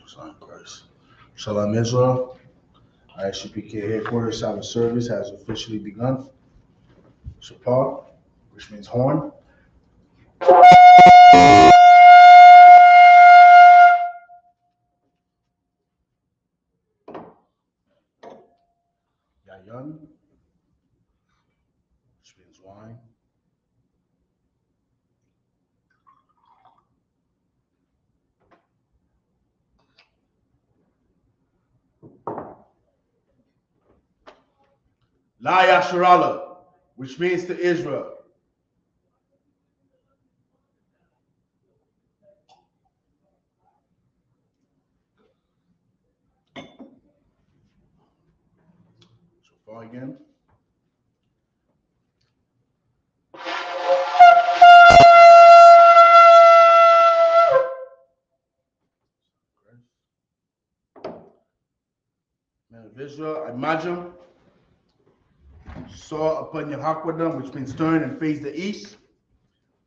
Son Christ. Shalom Israel. Isupk headquarters Sabbath service has officially begun. Shapar, which means horn. Yayan, which means wine. La Yasharala, which means to Israel. Shofar again. Man of Israel, Imagine saw upon your Hakwadam, which means turn and face the east.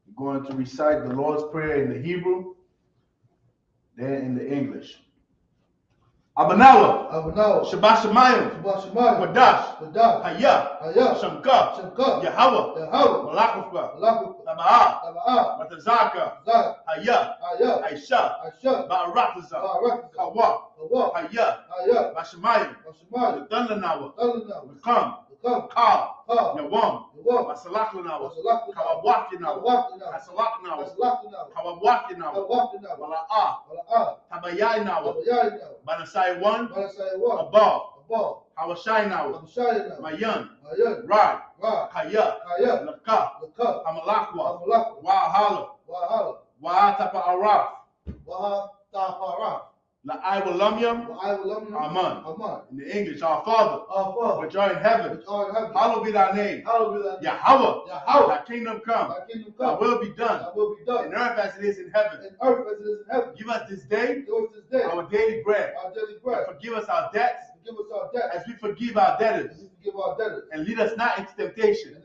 We're going to recite the Lord's Prayer in the Hebrew, then in the English. Abanawa, Shabbat Shemayim, Wadash, Hayah, Shamka, Yahweh, Malakufka, Taba'ah, Matazaka, Hayah, Aisha, Ba'arataza, Kawa, Hayah, Bashemayim, Danlanawa, Mekam, Ka, Yawam, Masalakanawa, Kawabwakinawa, Asalakanawa, Kawabwakinawa, Wala'ah, Tabayayinawa, Banasai 1, Abal, Hawashainawa, Mayan, Rai, Kaya, Laka, Hamalakwa, Wahala, Wa'atapa Araf, La Iwalamyam, Aman. In the English, our Father, which art in heaven, hallowed be thy name. Yahweh, thy kingdom come, thy will be done, in earth as it is in heaven. Give us this day our daily bread, and forgive us our debts, as we forgive our debtors, and lead us not into temptation,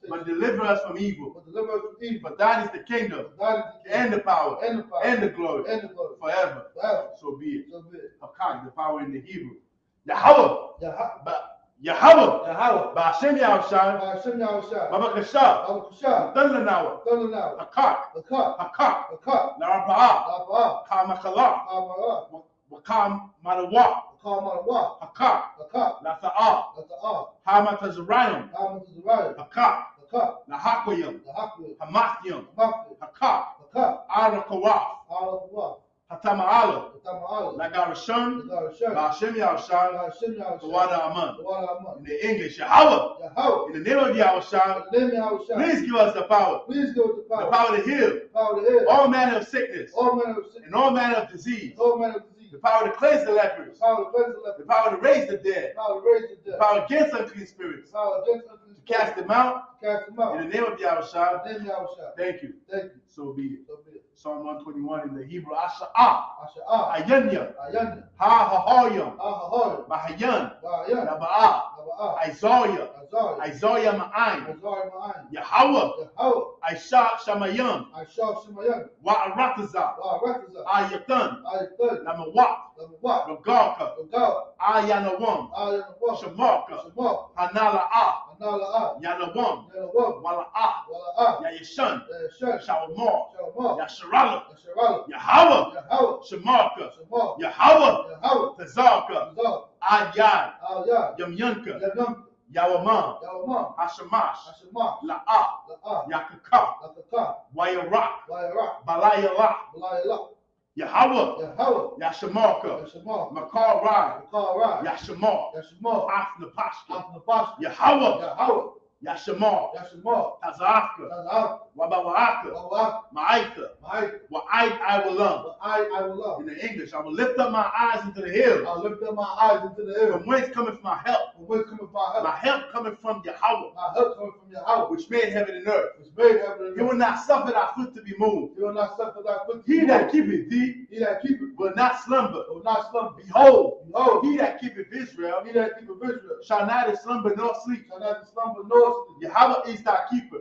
but deliver us from evil. For thine is the kingdom, and the power, and the glory, forever. So be it. Hakak, the power in the Hebrew. Yahweh, Ba'ashem Yahushai, Babakashah, Dunlanawa, Hakak, Laraba'ah, Kamakala, Wakam Madawa, Hakak, Lata'ah, Hamatazarayim, Hakak, Nahakoyim, Hamathyim, Hakak, Arakawaf, Hatama'ala, Lagarashun, Ba'ashem Yahushai, Tawada Aman. In the English, Yahweh, in the name of Yahushai, please give us the power, the power to heal all manner of sickness, and all manner of disease, the power to cleanse the lepers, the power to raise the dead, the power against unclean spirits, to cast them out, in the name of Yahushua. Thank you. So be it. Psalm 121 in the Hebrew, Asha'ah, Ayanya, Ha-ha-ha-yam, Mahayan, Naba'ah, Isaiah Ma'ayin, Yahweh, Aisha Shamayam, Wa'arataza, Ayatan, Namawak, Ragalka, Ayanawam, Shamarka, Hanala'ah, Yanawam, Wala'ah, Yayashan, Shawamor, Yasharala, Yahweh, Shamarka, Yahweh, Tazarka, Ayad, Yamyanka, Yawamam, Hashamash, La'ah, Yakaka, Wayarak, Balayalak, Yahweh, Yashamarka, Makar Rai, Yashamar, Afnapashka, Yahweh, Yashamar, Tazafka, Wabawaka, Ma'aitha, Wa'ait I will love. In the English, I will lift up my eyes into the hills. From whence cometh my help? My help cometh from Yahweh, which made heaven and earth. He will not suffer thy foot to be moved. He that keepeth thee will not slumber. Behold, he that keepeth Israel shall neither slumber nor sleep. Yahweh is thy keeper.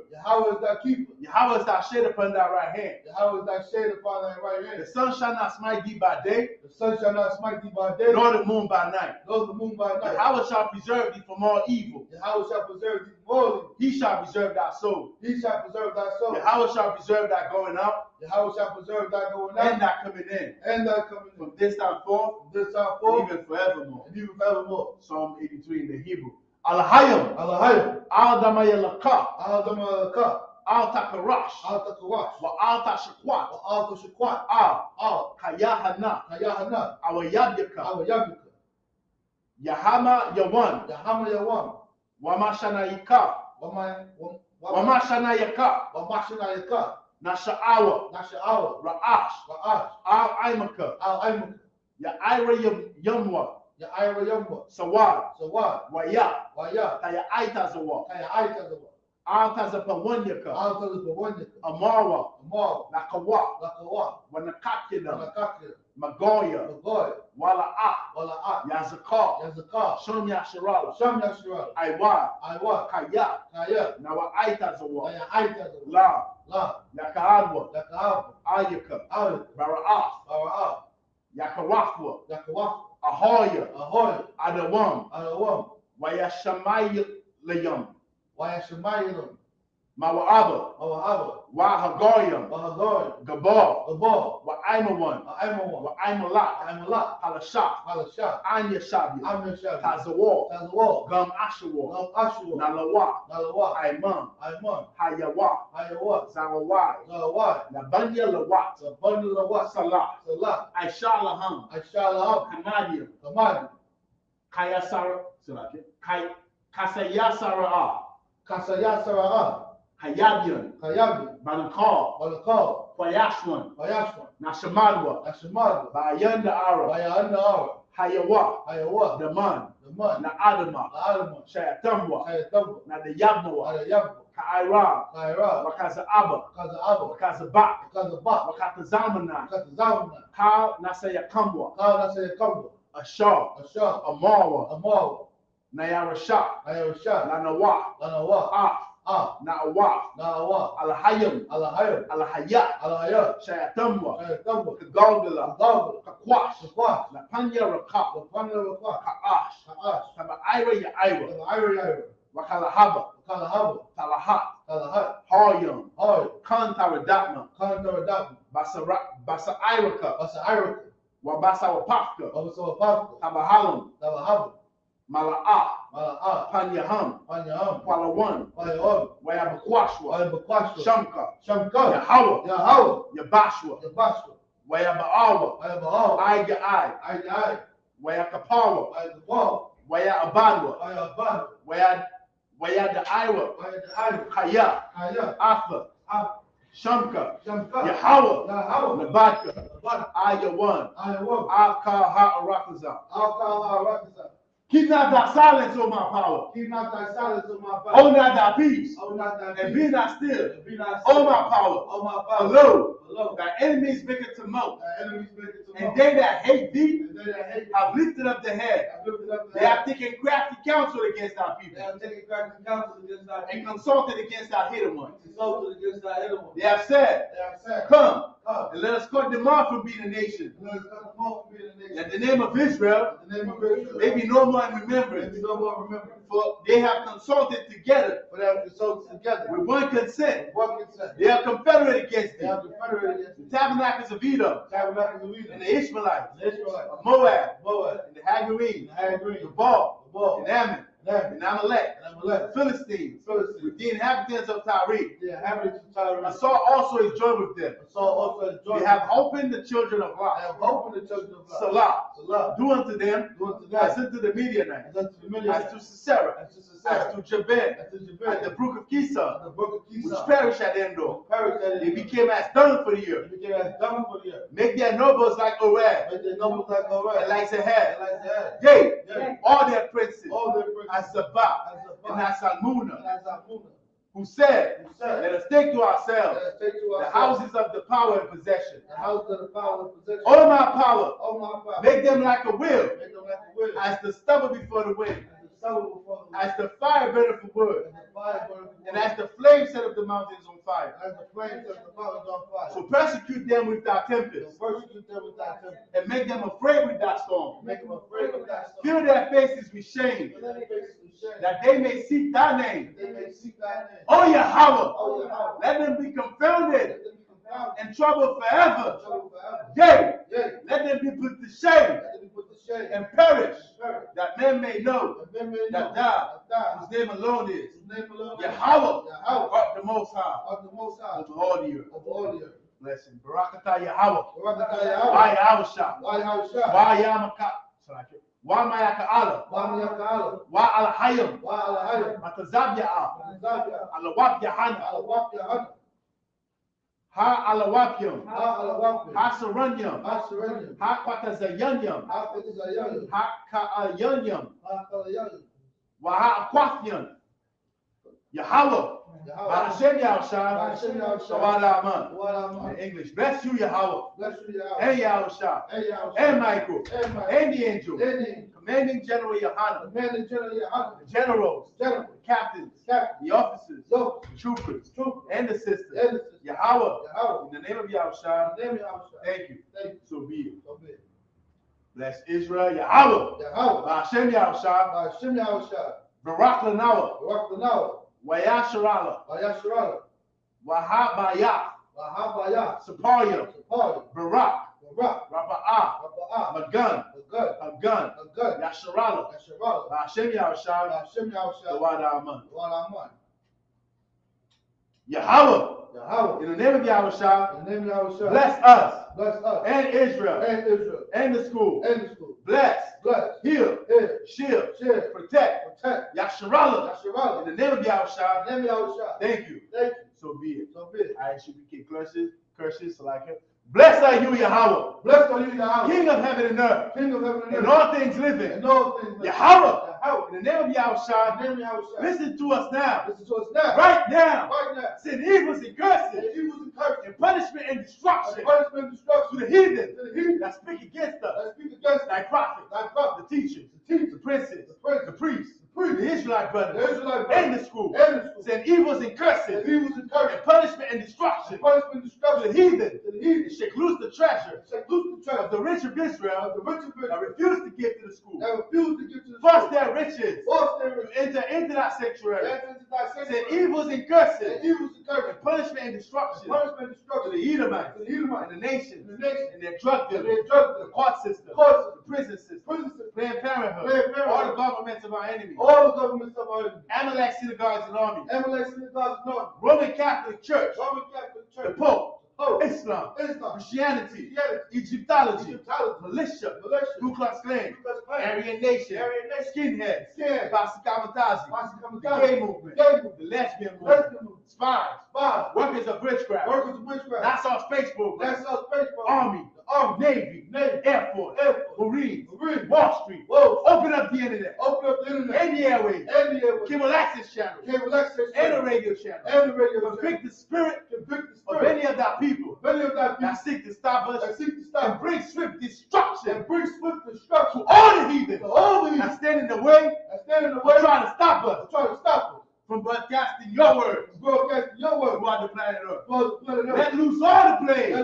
Yahweh is thy shade upon thy right hand. Yahweh is thy shade upon thy right hand. The sun shall not smite thee by day, The sun shall not smite thee by day, nor the moon by night. nor the moon by night. Yahweh shall preserve thee from all evil. Yahweh shall preserve thee from all evil. He shall preserve thy soul. He shall preserve thy soul. Yahweh shall preserve thy going out, Yahweh shall preserve thy going out, and thy coming in, and thy coming in, from this time forth, from this time forth, even forevermore. and even forevermore. Psalm 83 in the Hebrew. Alahayim, Alahayim, Al-Damayalaka, Al-Damalaka, Al-Takarash, Al-Takawash, wa Al-Tashakwat, Al-Tashakwat, Al-Kayahana, Kayahana, Awayabyaka, Awayabika, Yahama Yawan, Yahama Yawam, Wamashanayika, Wamashanayaka, Wamashanayaka, Nasha'awa, Nasha'awa, Ra'ash, Ra'ash, Al-Aimaka, Al-Aimaka, Ya'ira Yamwa, Ya'ira Yamwa, Sawad, Sawad, Waya, Waya, Kaya'aita Zawa, Kaya'aitazawa, Al-Tazapawanyaka, Al-Tazapawanyaka, Amawa, Amar, Nakawa, Lakawa, Wanakakina, Wanakakya, Magoya, Magoy, Wala'a, Wala'at, Yazakar, Yazakar, Shom Yasharala, Sham Yashirala, Aiwa, Aiwa, Kaya, Kaya, Nawa'aita Zawa, Kaya'aitazawa, La, La, Yakaadwa, Lakawa, Ayaka, Ayaka, Bara'ah, Bara'ah, Yakarafwa, Yakawaf, Ahoya, Ahoy, Adawam, Adawam, Wayashamaylayam, Wayashamayim, Mawa'aba, Mawahaba, Wahagoyam, Wahagoy, Gabal, Gabal, Wa'aimawan, Aimawa, Wa'aimalak, Aimalak, Halashah, Halashah, Anya Shabi, Amnashabi, Tazawar, Tazawal, Gum Ashawar, Gam Ashua, Nalawa, Nalawa, Aiman, Aiman, Hayawa, Ayawa, Zawawai, Zawai, Nabanya Lawat, the bundle of what? Salah, Salah, Aishalaham, Aishalaham, Kanadian, Kamadi, Kayasara, Kasayasara, Kasayasara, Hayabian, Kayabi, Banakal, Balakal, Payashwan, Payashwan, Nashamadwa, Nashamad, Bayanda Ara, Bayanda Ara, Hayawa, Ayawa, Daman, the Man, Na Adama, Adama, Shayatamwa, Sayatamu, Na the Yabnawa, Adayabu, Kaira, Kaira, Wakaza Abba, Kaza Abba, Wakaza Bak, Kaza Bak, Wakata Zamana, Kaza Zamana, Ka Nasayakamwa, Kala Sayakambo, Ashar, Ashar, Amawa, Amawa, Nayara Shah, Ayarashah, Lanawa, Lanawa, Na'awa, Nawa, Alahayim, Alahayim, Alahaya, Alahaya, Shayatamwa, Sayatambo, Kagaldala, Dawg, Kakwash, Sakwa, Napanya Raka, Lapanda Rakwa, Ka'ash, Ka'ash, Taba Ira Yaira, Ira, Wakalahaba, Kalahaba, Talahat, Kalahat, Haryam, Hoy, Kantaradapna, Kandaradam, Basa Iraka, Basa Iraka, Wabasa Wapaka, Babasawa Papa, Tabahalam, Tabahaba, Mala'a, Mala'ah, Panyaham, Panyaham, Palawan, Payawan, Wayabakwashwa, Ayabakwashwa, Shamka, Shamka, Yahawa, Yahawa, Yabashwa, Yabashwa, Wayabaawa, Ayabahawa, Aigai, Aigai, Wayakapawa, Ayabahawa, Wayabadwa, Ayaban, Wayadaiwa, Ayadaiwa, Kaya, Kaya, Atha, Ab, Shamka, Shamka, Yahawa, Yahawa, Nabadka, Abad, Ayawan, Ayawan, Akaha Arakaza. Alkala Rakasa. Keep not thy silence, O my power. Keep not thy silence, O my power. Hold not thy peace. O not thy And peace. be not still. And be not O still. my power. O my power. Lo, Lo, thy enemies make it to mount. thy enemies make it to And naught. they that hate thee And they that hate thee have lifted up their head. have lifted up They their have head. taken crafty counsel against our They people. have taken crafty counsel against thy And people. consulted against our hidden ones. Consulted against thy hidden ones. They have said, They have said, come, come, and let us cut them off from being a nation. and let us cut them off from being a nation. That the name of Israel In the name of Israel, may be no more in may remembrance. be no more remembered. For they have consulted together For they have consulted together with one consent. one consent. They are confederate against They thee. have confederated against The tabernacles of Edom, the tabernacles of Edom, and the Ishmaelites, the Israelites, of Moab, Moab, and the Hagarene, the Hagarene, the Baal, the Baal, and Ammon, and Amalek, and Amalek, the Philistines, Philistines, with the inhabitants of Tyre. the inhabitants of Tyre. I saw also his joy with them. I saw also his joy. They have opened the children of I Lot. have opened the children of God. Salah. Salah. Do unto them Do unto as them unto the Midianites, as unto the as Midianites, to Sisera, as to as Sisera, to Jabin, as to at Jabin, the brook of Kisa, the brook of which Kisa, perished at Endor. perished at They it. became as dung for the They earth. became as dung for the earth. Make their nobles like Oreb, Make their nobles like Oreb, and like and Zahab. like Zahab. Yea, Yea, all their princes, all their princes, as Zabah, as and Zabah, as Salmuna, and as Amunah, who said, who said, let us take to ourselves let us take to the ourselves houses of the power and possession. the house of the power and possession. O my power, O my power, make them like a wheel, make them like a wheel, as the stubble before the wind. as the As the fire burneth for wood. And as the flame set up the mountains on fire. So persecute them with thy tempest. And make them afraid with thy storm. Fill their faces with shame. That they may seek thy name. O Yahweh, let them be confounded and troubled forever. Yea, let them be put to shame and perish, that men may know that thou, whose name alone is Yahweh, art the Most High of all the earth. Blessing. Barakatah Yahweh. Why Yahushua? Why Yamaka? Why Mayaka Allah? Why Al Hayim? Matazab Ya'ah. Alawab Yahana. Ha Alawapyam. Ha Saranyam. Ha Kwatazayanyam. Ha Ka'ayanyam. Wa Aquathian. Yahweh. Hashem Yahushua. In English. Bless you, Yahweh. And Yahushua. And Michael. And the angel. Commanding General Yohanan. The generals. The captains. The officers. The troopers. And the sisters. Yahweh. In the name of Yahushua. Thank you. So be it. Bless Israel. Yahweh. Hashem Yahushua. Barak Lanawa. Wayasharala. Wahabaya. Sapaya. Barak. Rapa'ah. Magun. Agun. Yasharala. Hashem Yahushua. Tawad Aman. Yahweh. In the name of Yahushua. Bless us. And Israel. And the school. Bless. Heal. Shield. Protect. Yasharala. In the name of Yahushua. Thank you. So be it. I should be curses like it. Blessed are you, Yahweh. King of heaven and earth. And all things living. Yahweh. In the name of Yahushua. Listen to us now. Right now. Send evils and curses. And punishment and destruction. To the heathen that speak against us. Thy prophets. The teachers. The princes. The priests. The Israelite brothers. And the school. Send evils and curses. And punishment and destruction. To the heathen. And shake loose the treasure of the rich of Israel that refuse to give to the school. Force their riches to enter into that sanctuary. Send evils and curses and punishment and destruction to the Edomites and the nations and their drug dealers, the court system, the prison system, Planned Parenthood, all the governments of our enemies, Amalek synagogues and armies, Roman Catholic Church, the Pope, Islam, Christianity, Egyptology, militia, Ku Klux Klan, Aryan Nation, skinheads, Kamatazi, the gay movement, the lesbian movement, spies, workers of witchcraft, Nassau Space Program, Army, Navy, Air Force, Marines, Wall Street, open up the internet, and the airways, cable access channels, and the radio channel, convict the spirit of any of that people that seek to stop us and bring swift destruction to all the heathen that stand in the way trying to stop us from broadcasting your word throughout the planet Earth. Let loose all the plagues.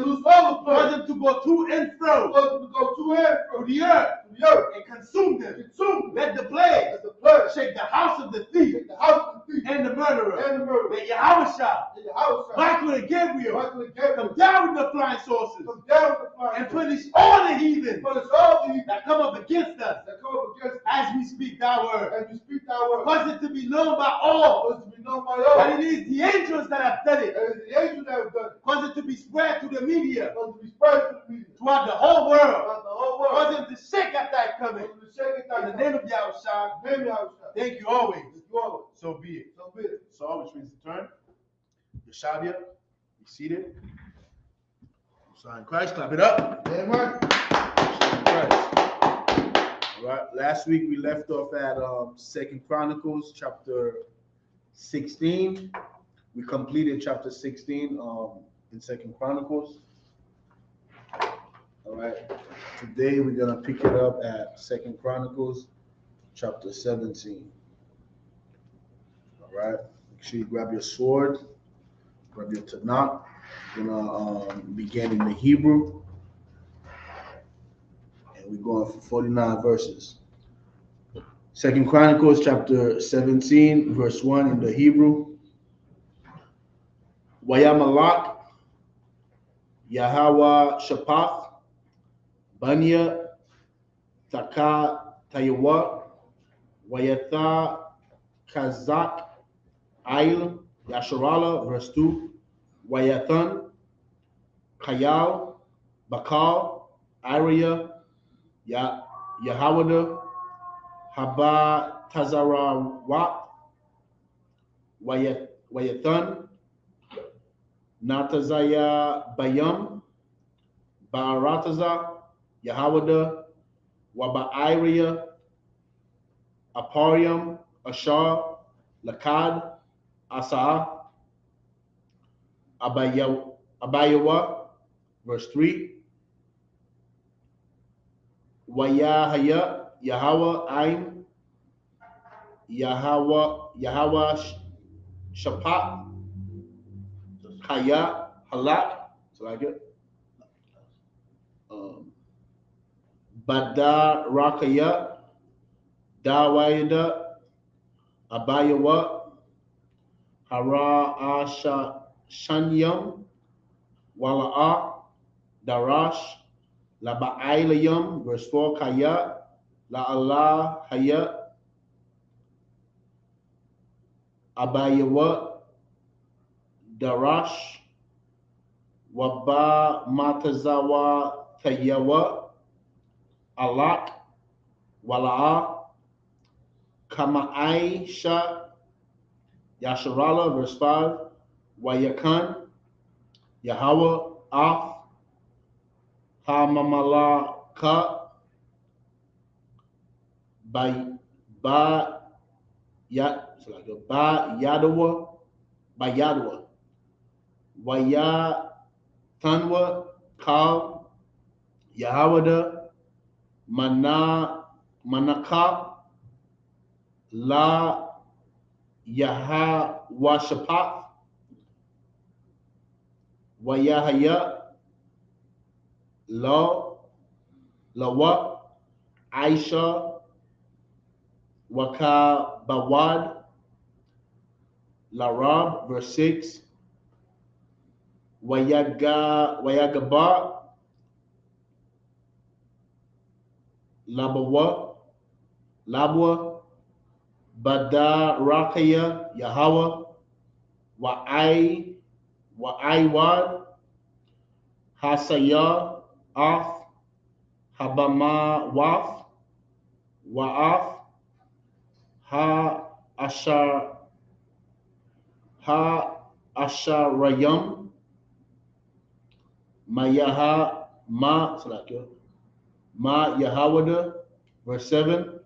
For them to go to and fro through the earth and consume them. Let the plague shake the house of the thief and the murderer. Let Yahushua, Michael and Gabriel, come down with the flying saucers and punish all the heathen that come up against us as we speak thy word. Cause it to be known by all that it is the angels that have done it. Cause it to be spread to the media throughout the whole world. Cause them to shake at thy coming. In the name of Yahushua. Thank you always. So be it. So which means to turn. Yeshavia, be seated. Sign Christ, clap it up. Amen. All right. Last week we left off at 2 Chronicles chapter 16. We completed chapter 16 in 2 Chronicles. All right. Today we're gonna pick it up at 2 Chronicles chapter 17. All right. Make sure you grab your sword, grab your Tanakh. We're gonna begin in the Hebrew, and we're going for 49 verses. Second Chronicles chapter 17, verse 1 in the Hebrew. Wayamalak, Yahweh Shapath, Banya, Taka Tayawa, Wayatha Kazak, Ail, Yasharala, verse 2. Wayathan, Kayal, Bakal, Aria, Yahawada, Haba Tazarawat, Wayathan, Natazaya Bayam, Barataza, Yahawada, Wabairia, Aparium, Ashar, Lakad, Asa, Abayawa, verse 3. Wayahaya, Yahweh, Aim, Yahweh, Shapat, Kaya, Halak, so like it. Badar Rakaya, Dawayada, Abayawa, Hara Asha Shanyam, Wala'a, Darash, Laba'ailayam, verse 4, Kaya, La Allah Haya, Abayawa, Darash, Waba Matazawa Tayawa, Alak, Wala'a, Kama'aisha, Yasharala, verse 5, Wayakan, Yahweh, Af, Hamamalaka, Ba Yadawa, Waya Tanwa, Kal, Yahawada, Manaka, La Yahawashapat, Wayahaya, Lawa, Aisha, Waka Bawad, Larab, verse 6. Wayagaba, Labwa, Badarakaya, Yahweh, Wa'aiwad, Hasaya, Af, Habama, Wa'af, Asharayam, Mayaha, Ma Yahawada, verse 7.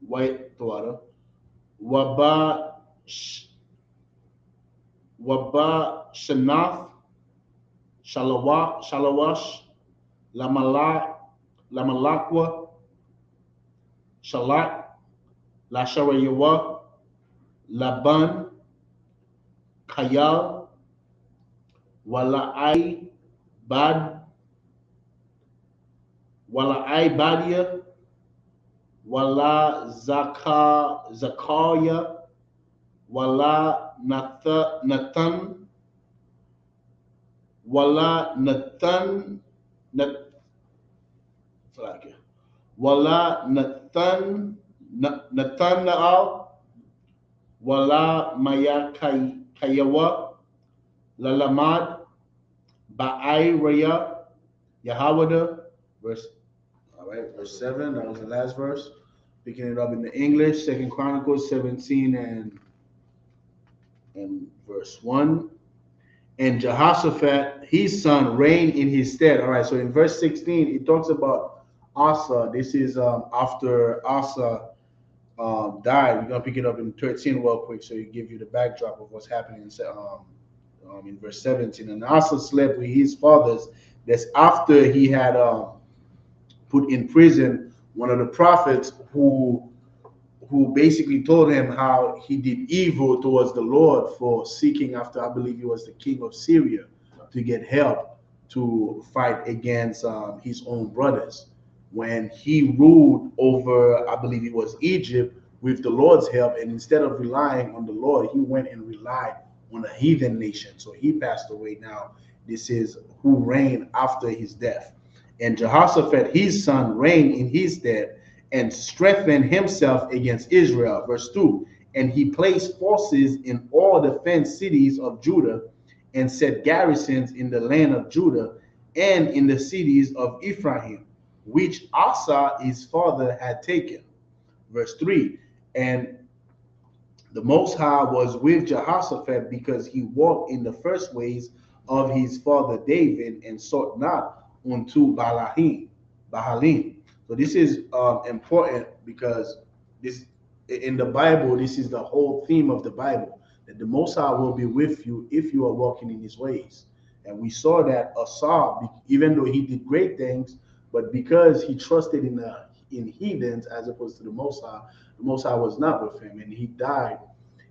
White Tawada. Waba Shanath, Shalawash, Lamalakwa, Shalak, Lasharayawa, Laban, Kayal, Wala'ai Badia, Wala Zakaria, Wala Nathan, Wala Nathan, Wala Nathanael, Wala Maya Kayawa, Lalamad, Ba'ai Raya, Yahawada, verse 7. That was the last verse. Picking it up in the English, Second Chronicles 17 and verse 1. And Jehoshaphat, his son, reigned in his stead. All right, so in verse 16, it talks about Asa. This is after Asa died. We're gonna pick it up in 13 real quick, so it give you the backdrop of what's happening in verse 17. And Asa slept with his fathers. That's after he had put in prison one of the prophets who basically told him how he did evil towards the Lord for seeking after, I believe he was the king of Syria, to get help to fight against his own brothers. When he ruled over, I believe it was Egypt, with the Lord's help, and instead of relying on the Lord, he went and relied on a heathen nation. So he passed away now. This is who reigned after his death. And Jehoshaphat, his son, reigned in his stead and strengthened himself against Israel. Verse 2, and he placed forces in all the fenced cities of Judah and set garrisons in the land of Judah and in the cities of Ephraim, which Asa his father had taken. Verse 3, and the Most High was with Jehoshaphat because he walked in the first ways of his father David and sought not unto Baalim. So this is important because this in the Bible, this is the whole theme of the Bible, that the Most High will be with you if you are walking in his ways. And we saw that Asa, even though he did great things, but because he trusted in heathens as opposed to the Most High was not with him, and he died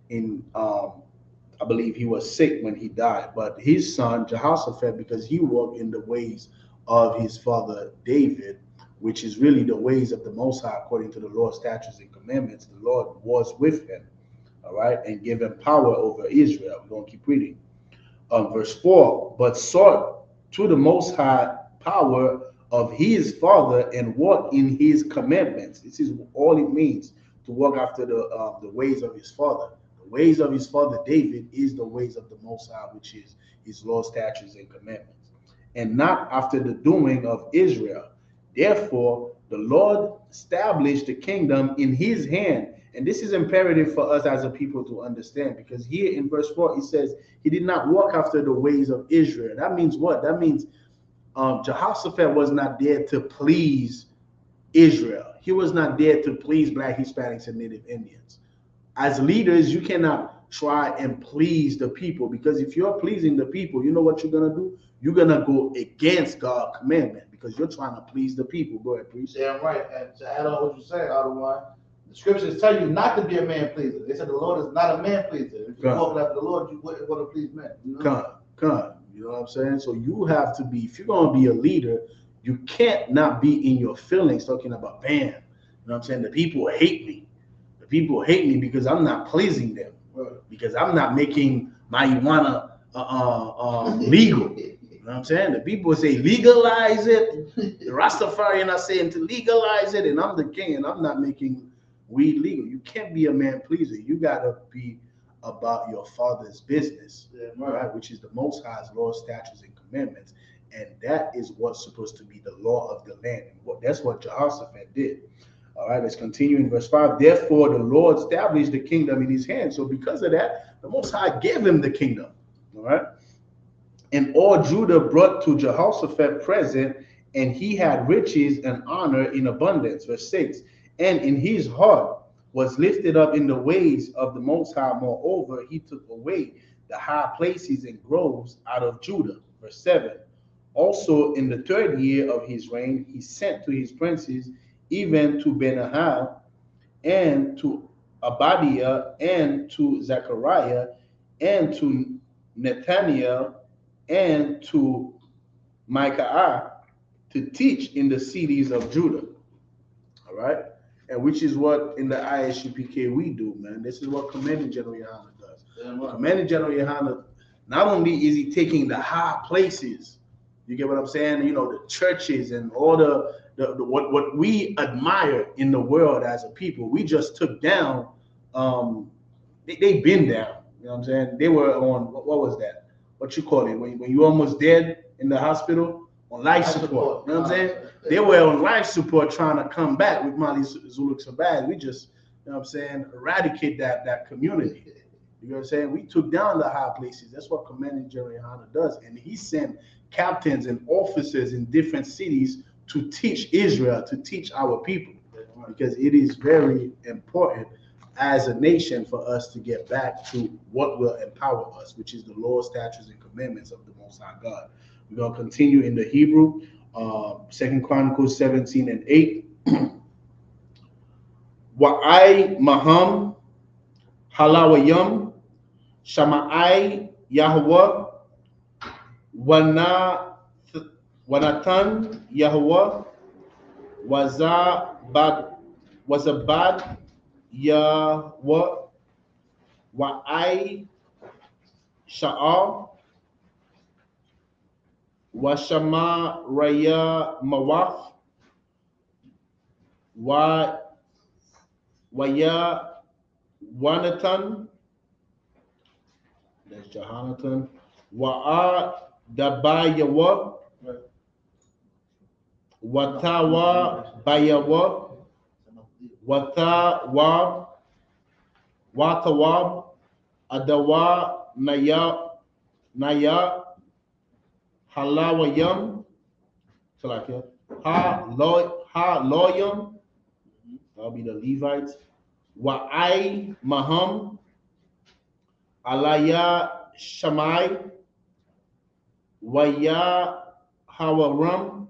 in I believe he was sick when he died. But his son Jehoshaphat, because he walked in the ways of his father David, which is really the ways of the Most High according to the Lord's statutes and commandments, the Lord was with him, all right, and gave him power over Israel. We're going to keep reading. Verse 4, but sought to the Most High power of his father and walk in his commandments. This is all it means to walk after the ways of his father. The ways of his father David is the ways of the Most High, which is his law, statutes, and commandments, and not after the doing of Israel. Therefore, the Lord established the kingdom in his hand. And this is imperative for us as a people to understand, because here in verse 4, it says he did not walk after the ways of Israel. That means what? That means Jehoshaphat was not there to please Israel. He was not there to please Black, Hispanics, and Native Indians. As leaders, you cannot try and please the people, because if you're pleasing the people, you know what you're going to do? You're going to go against God's commandment because you're trying to please the people. Go ahead, please. Yeah, right. And to add on what you said, Otherwise, the scriptures tell you not to be a man pleaser. They said the Lord is not a man pleaser. If you're walking after the Lord, you wouldn't want to please men. You know? You know what I'm saying? So you have to be, if you're going to be a leader, you can't not be in your feelings talking about, man, you know what I'm saying? The people hate me. The people hate me because I'm not pleasing them. Right. Because I'm not making marijuana legal. You know what I'm saying? The people say legalize it. The Rastafarian are saying to legalize it, and I'm the king, and I'm not making weed legal. You can't be a man pleaser. You gotta be about your father's business, right? Which is the Most High's laws, statutes, and commandments, and that is what's supposed to be the law of the land. And that's what Jehoshaphat did. All right, let's continue in verse 5. Therefore, the Lord established the kingdom in his hand. So because of that, the Most High gave him the kingdom. All right. And all Judah brought to Jehoshaphat present, and he had riches and honor in abundance. Verse 6. And in his heart was lifted up in the ways of the Most High. Moreover, he took away the high places and groves out of Judah. Verse 7. Also in the 3rd year of his reign, he sent to his princes, even to Benaiah, and to Obadiah, and to Zechariah, and to Nathaniel, and to Micaiah, to teach in the cities of Judah. All right? And which is what in the ISUPK we do, man. This is what Commanding General Yohana does. Commanding General Yohana, not only is he taking the high places, you get what I'm saying? You know, the churches and all the what we admire in the world as a people, we just took down. They've been down. You know what I'm saying? They were on, what was that? What you call it? When you almost dead in the hospital, on life support. You know what I'm saying? They were on life support trying to come back with Isupk Sabbath. We just, you know what I'm saying, eradicate that community. You know what I'm saying? We took down the high places. That's what Commanding General Yohana does. And he sent captains and officers in different cities to teach Israel, to teach our people. Because it is very important as a nation for us to get back to what will empower us, which is the law, statutes, and commandments of the Most High God. We're going to continue in the Hebrew, 2 Chronicles 17 and 8. Wa'ai Maham Halawayam Shama'ai Yahweh Wanatan Yahweh Wazabad Yahweh Wa'ai Sha'ar Washama Raya Mawaf Waya Wanatan, that's Jehonatan, Wa'a Dabayawa, Watawa Bayawa, Watawab, Adawa Naya, Halawayam, Loyam, that'll be the Levites, Wa'ai Maham, Alaya Shamai, Waya Hawaram,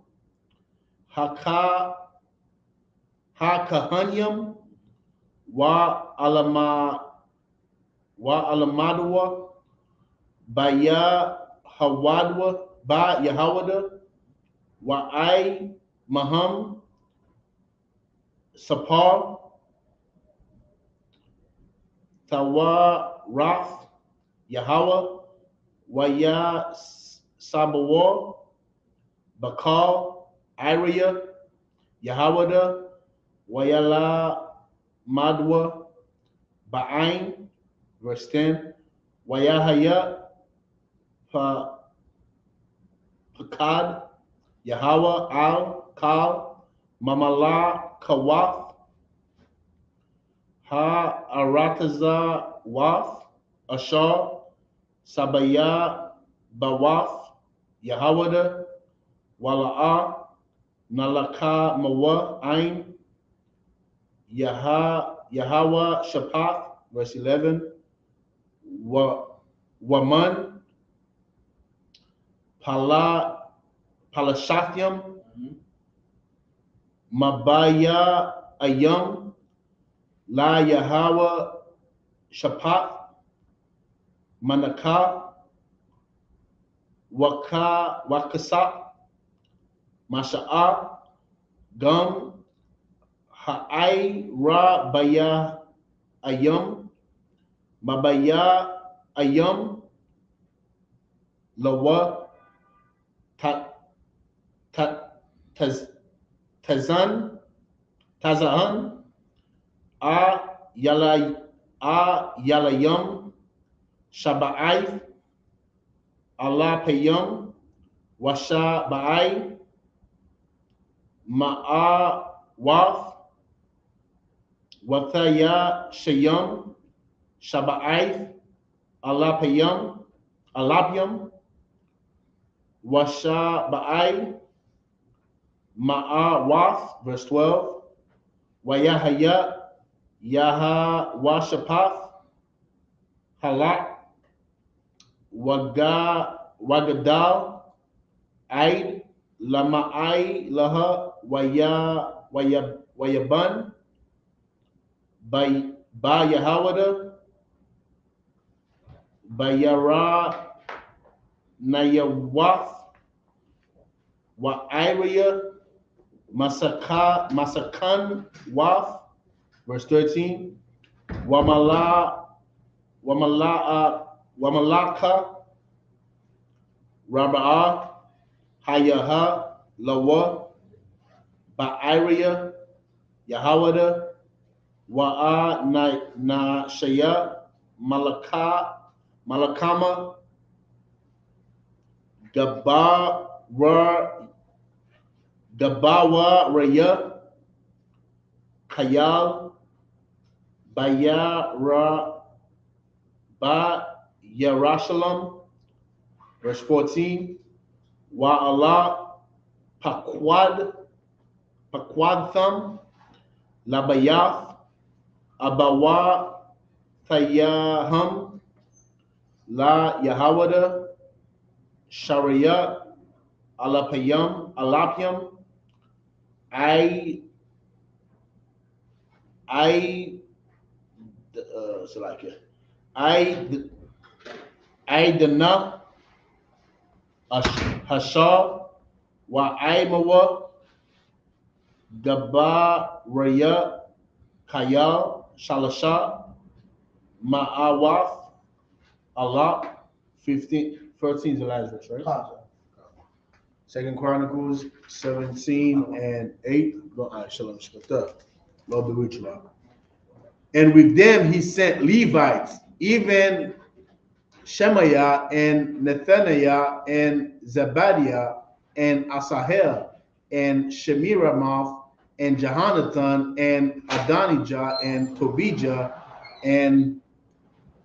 Hakahanyam, Alamadwa, Baya Hawadwa, Ba Yahawada, Wa'ai Maham, Sapar, Tawa Rath, Yahweh, Waya Sabawa, Bakal, Iriah, Yahawada, Wayala Madwa, Ba'ain, verse 10, Wayahaya, Pakad, Yahweh, Al, Kal, Mamala, Kawath, Arataza, Wath, Ashar, Sabaya, Bawath, Yahawada, Wala'ah, Nalaka, Mawa, Ain, Yahweh, Shapath, verse 11, Waman, Palashathiam, Mabaya, Ayam, La Yahweh, Shapath, Manakah, Wakasa, Masha'ah, Gum, Ha'ai Ra Baya Ayam, Mabaya Ayam, Lawa, Tazan, Yalayam, Shaba'ai, Allah Payam, Washa Ba'ai, Ma'awath, Wathaya Shayam, Shaba'ai, Allah Payam, Alapiam, Washa Ba'ai, Ma'awath, verse 12, Wayahaya, Yaha Washapath, Halak, Wagadal, Aid, Lama'ai Laha, Wayaban, Ba Yahawada, Bayara Nayawath, Wa'iriya, Masakan Wath, verse 13, Wamalaka, Raba'ah, Hayaha, Lawa, Ba'iriya, Yahawada, Wa'a na Shaya, Malakama, Gabawa Raya, Kayal, Ba Yerushalayim, verse 14, Wa'ala Pakwadtham, Labayath, Abawa Tayaham, La Yahawada, Sharia, Alapiam, I so like I the not Hashar wa Aimawa Gaba Raya Kayal Shalasha Ma'awath Allah 13 is the last verse, right? Second Chronicles 17 and 8. Shalom Shkata. Lord be with you, Lord. And with them he sent Levites, even Shemaiah and Nethaniah and Zebadiah and Asahel and Shemiramoth and Jehonathan and Adonijah and Tobijah and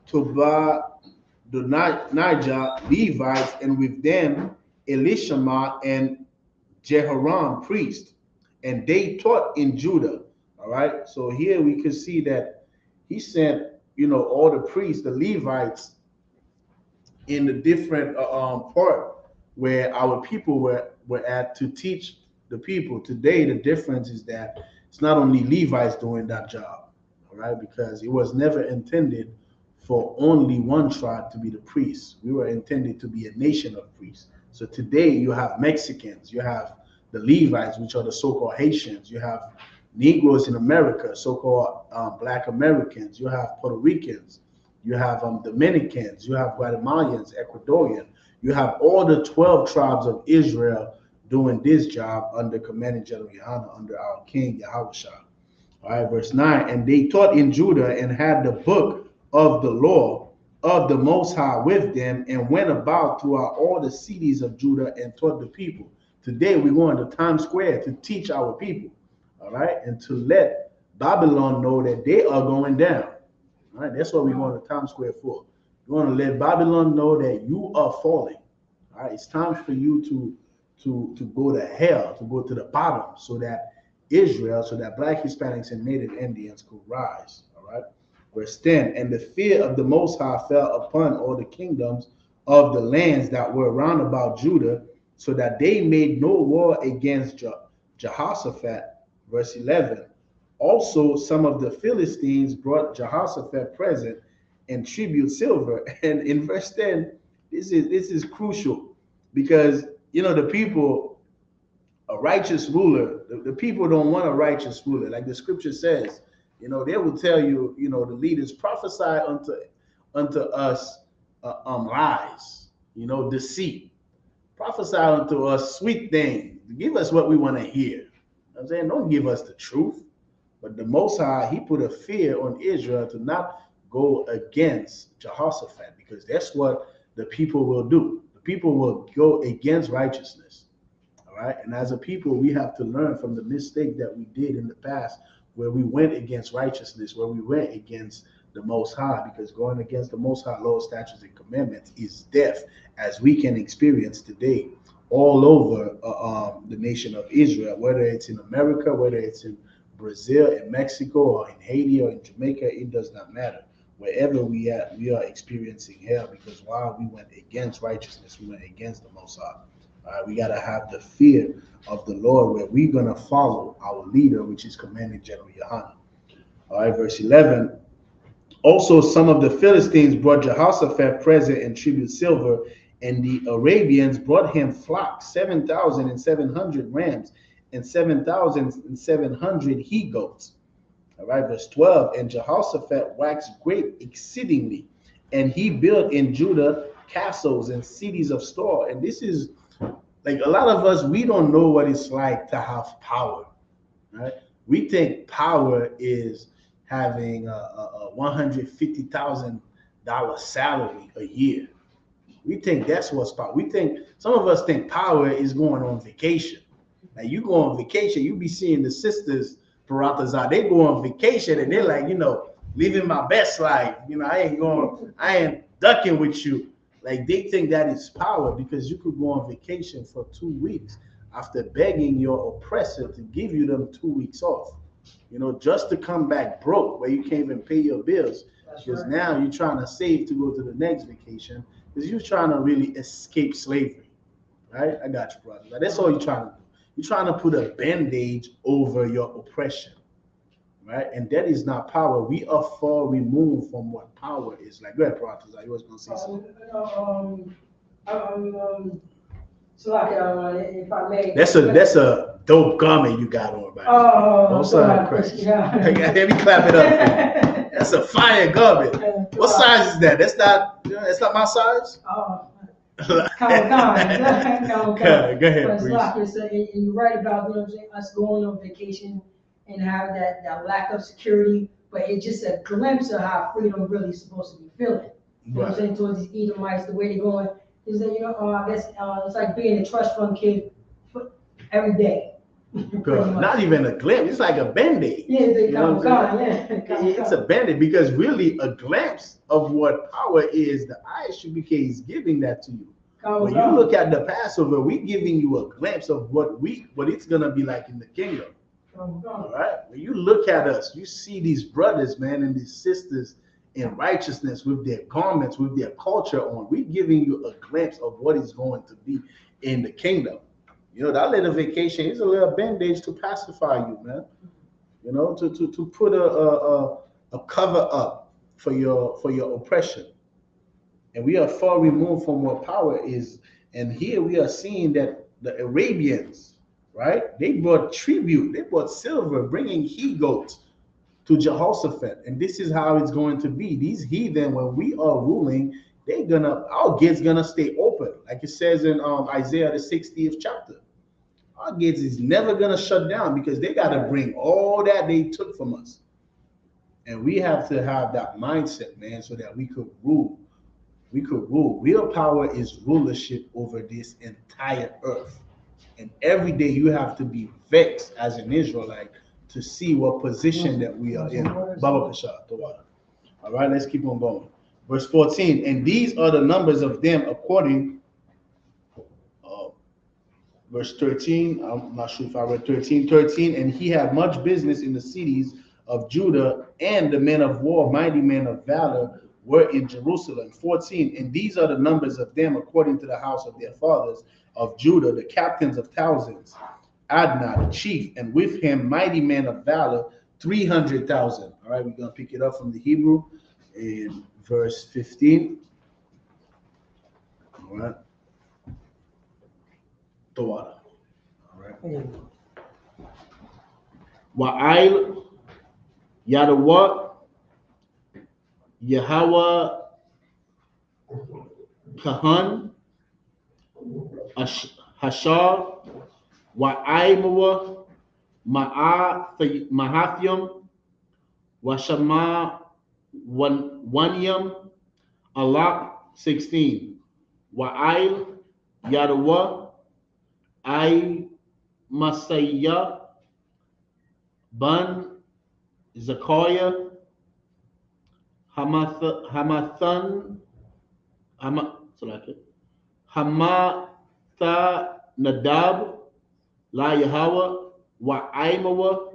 Tobadonijah Levites, and with them Elishama and Jehoram priest, and they taught in Judah. All right, so here we could see that he sent, all the priests, the Levites, in the different part where our people were at to teach the people. Today, the difference is that it's not only Levites doing that job, all right, because it was never intended for only one tribe to be the priests. We were intended to be a nation of priests. So today you have Mexicans, you have the Levites, which are the so-called Haitians, you have Negroes in America, so-called Black Americans, you have Puerto Ricans, you have Dominicans, you have Guatemalans, Ecuadorian, you have all the 12 tribes of Israel doing this job under commanding General Yohanan, under our King Yahushua. All right, verse 9, and they taught in Judah and had the book of the law of the Most High with them, and went about throughout all the cities of Judah and taught the people. Today we're going to Times Square to teach our people, all right, and to let Babylon know that they are going down. All right, that's what we're going to Times Square for. We're going to let Babylon know that you are falling. All right, it's time for you to go to hell, to go to the bottom, so that Israel, so that Black, Hispanics, and Native Indians could rise. All right, verse 10, and the fear of the Most High fell upon all the kingdoms of the lands that were round about Judah, so that they made no war against Jehoshaphat. Verse 11, also some of the Philistines brought Jehoshaphat present and tribute silver. And in verse 10, this is crucial, because the people, a righteous ruler, the people don't want a righteous ruler. Like the scripture says, they will tell you, the leaders prophesy unto us lies, deceit. Prophesy unto us sweet things. Give us what we want to hear. I'm saying, don't give us the truth. But the Most High, he put a fear on Israel to not go against Jehoshaphat, because that's what the people will do. The people will go against righteousness. All right. And as a people, we have to learn from the mistake that we did in the past, where we went against righteousness, where we went against the Most High, because going against the Most High law, statutes, and commandments is death, as we can experience today all over the nation of Israel, whether it's in America, whether it's in Brazil, in Mexico, or in Haiti, or in Jamaica. It does not matter. Wherever we at, we are experiencing hell, because while we went against righteousness, we went against the Most High. We got to have the fear of the Lord, where we're going to follow our leader, which is commanding General Yohanan. All right, verse 11. Also, some of the Philistines brought Jehoshaphat present and tribute silver, and the Arabians brought him flocks, 7,700 rams, and 7,700 he goats. All right, verse 12. And Jehoshaphat waxed great exceedingly, and he built in Judah castles and cities of store. And this is, like, a lot of us, we don't know what it's like to have power, right? We think power is having a $150,000 salary a year. We think that's what's power. We think, some of us think power is going on vacation. Now, you go on vacation, you be seeing the sisters, Paratazar, they go on vacation and they're like, living my best life. I ain't ducking with you. Like, they think that is power, because you could go on vacation for 2 weeks after begging your oppressor to give you them 2 weeks off, just to come back broke, where you can't even pay your bills. Because now you're trying to save to go to the next vacation, because you're trying to really escape slavery, right? I got you, brother. That's all you're trying to do. You're trying to put a bandage over your oppression. right? And that is not power. We are far removed from what power is. Like, go ahead, Prophet. I was going to say something. So like, if I may. That's a dope garment you got on, right? Oh, son, Christ. Yeah. Let me clap it up. That's a fire garment. What size is that? That's not my size. Oh. Go ahead, Breeze. And you're right about, you know what I'm saying, us going on vacation and have that lack of security, but it's just a glimpse of how freedom really is supposed to be feeling. You know what I'm saying, towards these Edomites, the way they're going is that, I guess it's like being a trust fund kid every day. Not even a glimpse, it's like a band-aid. Yeah, it's a band-aid, because really a glimpse of what power is, the Isupk is giving that to you. When you look at the Passover, we're giving you a glimpse of what it's gonna be like in the kingdom. All right. When you look at us, you see these brothers, man, and these sisters in righteousness with their garments, with their culture on. We're giving you a glimpse of what is going to be in the kingdom. That little vacation is a little bandage to pacify you, man. To put a cover up for your oppression. And we are far removed from what power is. And here we are seeing that the Arabians, right? They brought tribute, they brought silver, bringing he-goats to Jehoshaphat. And this is how it's going to be. These heathen, when we are ruling, our gates gonna stay open. Like it says in Isaiah the 60th chapter. Our gates is never gonna shut down, because they gotta bring all that they took from us. And we have to have that mindset, man, so that we could rule. We could rule. Real power is rulership over this entire earth. And every day you have to be vexed as an Israelite to see what position that we are in. Baba Kasha, all right, let's keep on going. Verse 14, and these are the numbers of them according, verse 13, I'm not sure if I read 13, and he had much business in the cities of Judah, and the men of war, mighty men of valor, were in Jerusalem. 14, and these are the numbers of them according to the house of their fathers of Judah, the captains of thousands, Adnah, the chief, and with him mighty men of valor, 300,000. All right, we're going to pick it up from the Hebrew in verse 15. All right. Tawada. All right. Wa'ail Yadawa Yahweh Kahan Hashar Wa'aimawa Mahathyam Washama Wanyam Allah 16. Wa'ail Yadawa I Masaya Ban Zakaria Hamathan Hamatha Nadab La Yahweh Wa Aimawa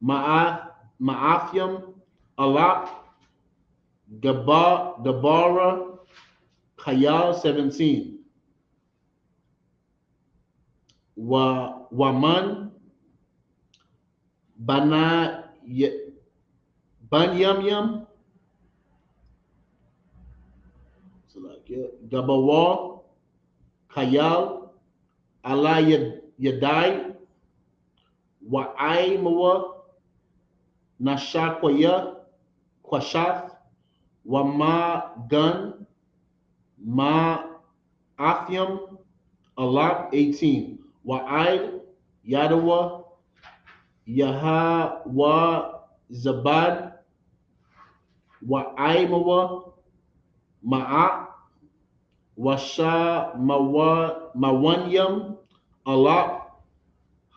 Ma'afyam Allah Gabara Khayal 17. Waman Bana Banyamyam Gabawa Khayal Allah Yadai Wa'aimawa Nashakwaya Kwashath Wama Gun Ma Afyam Allah 18. Wa'aid Yadawa Yahawa Zabad Wa'aimawa Ma'a Washa Mawanyam Allah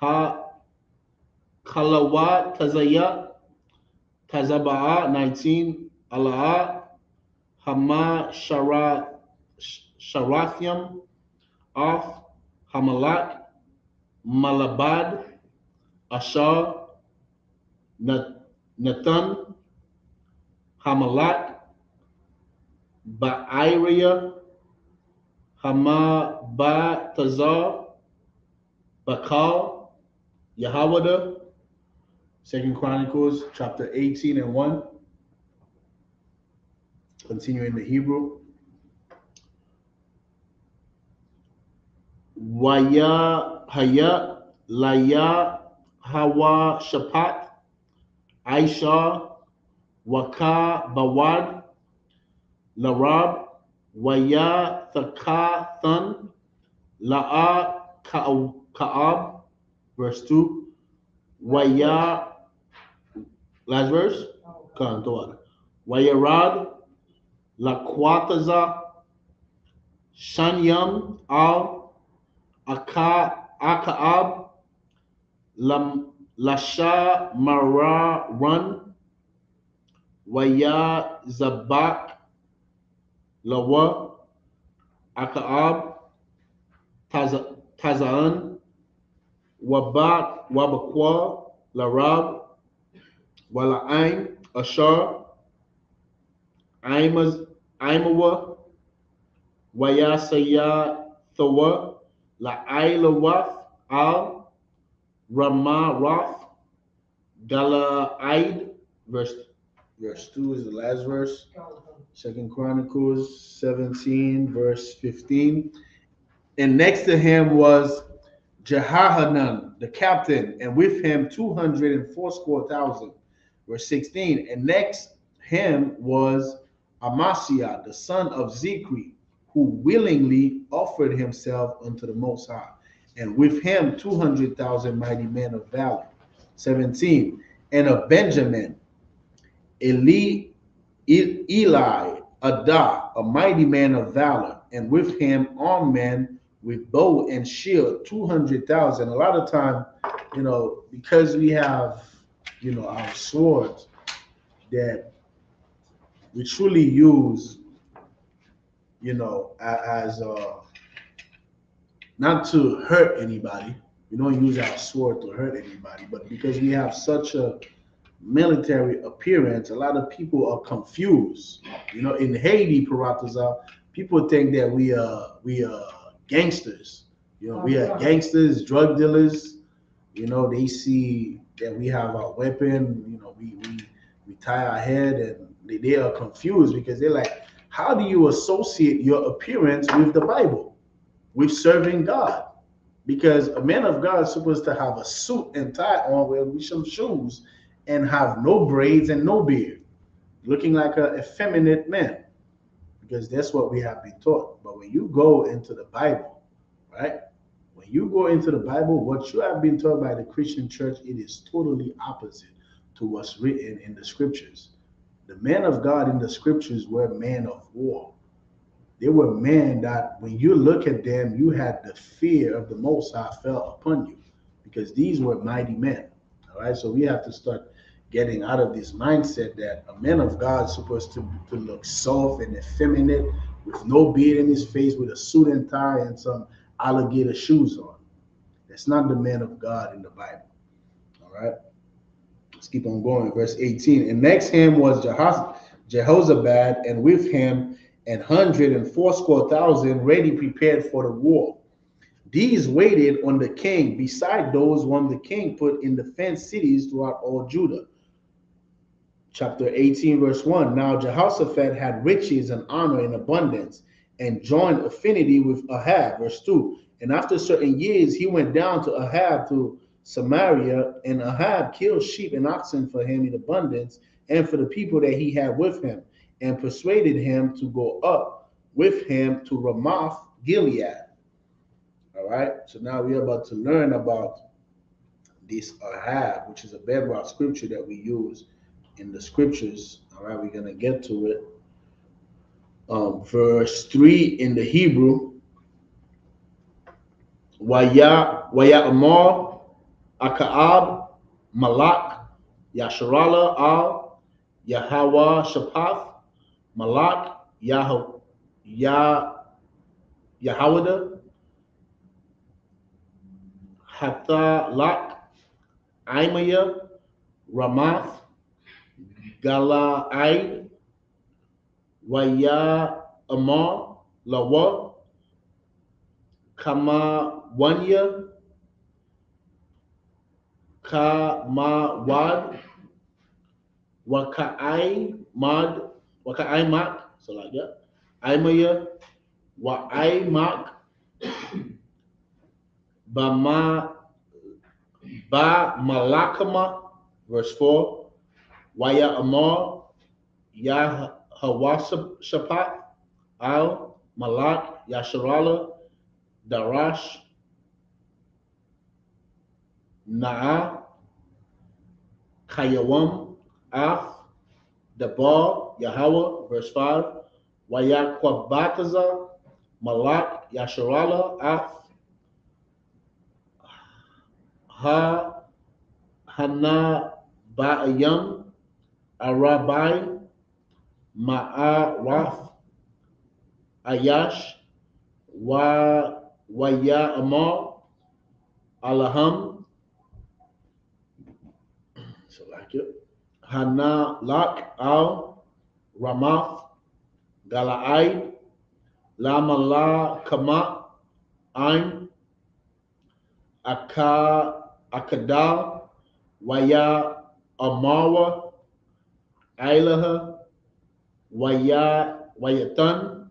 Ha Kalawat Tazaya Tazaba'a 19. Allah Hama Sharathyam Af Hamalak Malabad Ashar Nathan Hamalak Ba'iriya Hama Ba'tazar Bakal Yahawada Second Chronicles chapter 18 and 1. Continuing the Hebrew. Waya Haya Laya Hawa Shapat Aisha Waka Bawad Larab Waya Thaka Thun La'a Ka'ab, verse 2. Waya, last verse? Wayarad Laquataza Shanyam Al Akaab Lasha Mara Run Waya Zabak Lawa Akaab Tazaan Wabakwa Larab Wala'ain Ashar Aimawa Wayasaya Thawa La'ailawath Al Ramaroth Gala'id, verse 2 is the last verse. Second Chronicles 17, verse 15. And next to him was Jehohanan, the captain, and with him 280,000, verse 16. And next him was Amasiah, the son of Zikri, who willingly offered himself unto the Most High, and with him 200,000 mighty men of valor. 17. And of Benjamin, Eli Adah, a mighty man of valor, and with him armed men with bow and shield, 200,000. A lot of time, because we have, our swords that we truly use, as not to hurt anybody. We don't use our sword to hurt anybody, but because we have such a military appearance, a lot of people are confused. In Haiti, Parataza, people think that we are gangsters. We are gangsters, drug dealers. They see that we have our weapon. We tie our head, and they are confused because they're like, how do you associate your appearance with the Bible, with serving God? Because a man of God is supposed to have a suit and tie on with some shoes and have no braids and no beard, looking like an effeminate man, because that's what we have been taught. But when you go into the Bible, right? When you go into the Bible, what you have been taught by the Christian church, it is totally opposite to what's written in the scriptures. The men of God in the scriptures were men of war. They were men that when you look at them, you had the fear of the Most High fell upon you, because these were mighty men. All right, so we have to start getting out of this mindset that a man of God is supposed to look soft and effeminate with no beard in his face, with a suit and tie and some alligator shoes on. That's not the man of God in the Bible. All right, let's keep on going. Verse 18. And next him was Jehozabad, and with him 180,000 ready prepared for the war. These waited on the king, beside those whom the king put in the fenced cities throughout all Judah. Chapter 18, verse 1. Now Jehoshaphat had riches and honor in abundance, and joined affinity with Ahab. Verse 2. And after certain years, he went down to Ahab to Samaria, and Ahab killed sheep and oxen for him in abundance, and for the people that he had with him, and persuaded him to go up with him to Ramoth Gilead. All right, so now we're about to learn about this Ahab, which is a bedrock scripture that we use in the scriptures. All right, we're going to get to it. Verse 3 in the Hebrew. Waya Amar, Akaab, Malak, Yasharala Al, Yahweh Shapath, Malak, Yahawada, Hathalak, Imaya, Ramath, Galaid, Waya Amar, Lawa, Kamawanya, Kamawad, Wakaimak, so like that. Aimaya, Waimak, Ba Malakama, verse 4. Waya Amar, Yah Hawashapat, Al Malak, Yasharala, Darash, Na'a, Kayawam, Af, Debar, Yahweh, verse 5. Wayakwabataza, Malak, Yasharala, Af, Hana Ba'ayam, Arabai, Ma'araf, Ayash, Waya Amar, Alaham, so like it. Hana Lak Al, Ramath, Galaid, Lamala Kama, Ain, Akadal, Waya Amawa, Ailaha, Wayatan,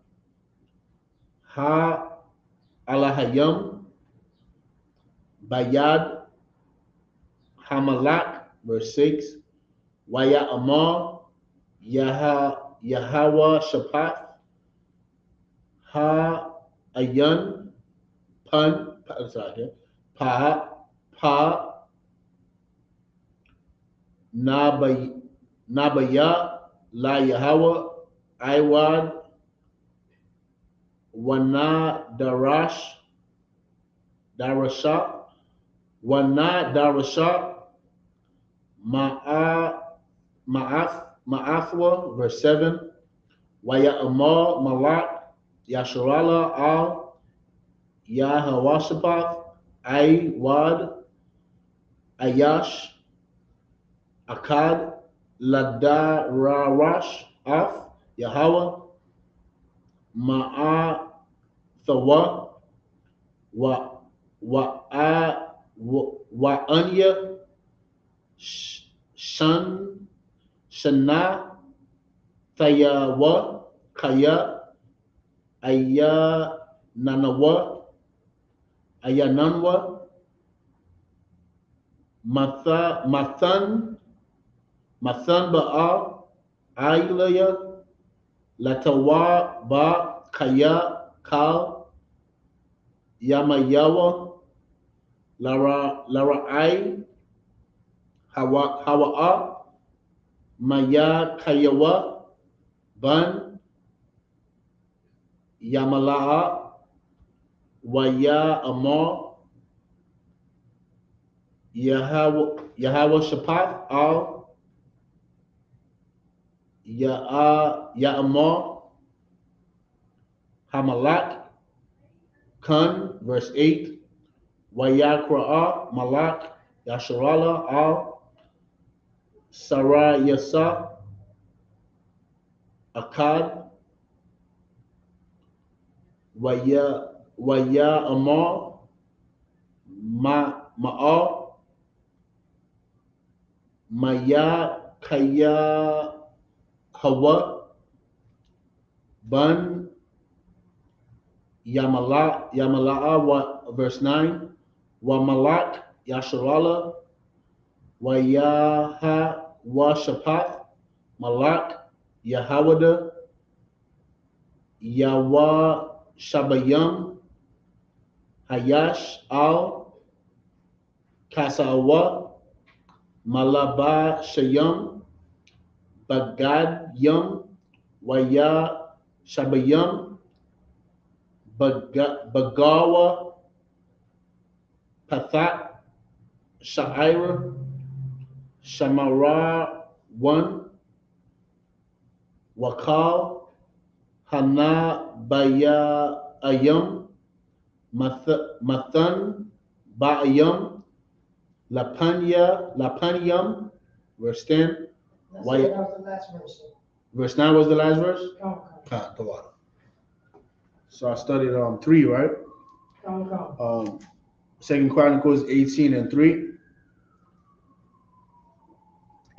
Ha Alahayam, Bayad, Hamalak, verse 6. Waya Amar, Yahweh Shapath, Ha Ayan, Pa Nabaya, La Yahweh, Iwad, Wana Darasha, Ma'athwa, verse 7. Waya Amar, Malak, Yasharala, Al, Yahawashapath, Iwad, Ayash, Akkad, Ladarash, Af, Yahweh, Ma'athawa, Wa'anya, Shana, Thayawa, Kaya, Ayananwa, Mathan Ba'a, Ailaya, Latawa Ba, Kaya, Kal, Yamayawa, Lara'ai, Hawa'a, Maya Kayawa, Ban, Yamala'a, Waya Amar, Yahweh Shapath, Al, Ya'amar, Hamalak, Kun, verse 8. Wayakra'a, Malak, Yasharala, Al, Sarayasa, Akkad, Waya Amar, Ma'al, Maya Kaya Hawa, Ban, Yamala'a, verse 9. Wa Malak, Yasharala, Wayaha Washapath, Malak, Yahawada, Yawa Shabayam, Hayash Al, Kasawa, Malaba Shayam, Bagad Yum, Waya Shabayam, Bagawa, Pathat, Sha'ira, Shamara 1, Wakal, Hana Baya Ayam, Mathan Ba'ayam, Lapanyam, verse 10. That was the last verse. Verse 9 was the last verse? Come. So I studied 3, right? Come. 2 Chronicles 18 and 3.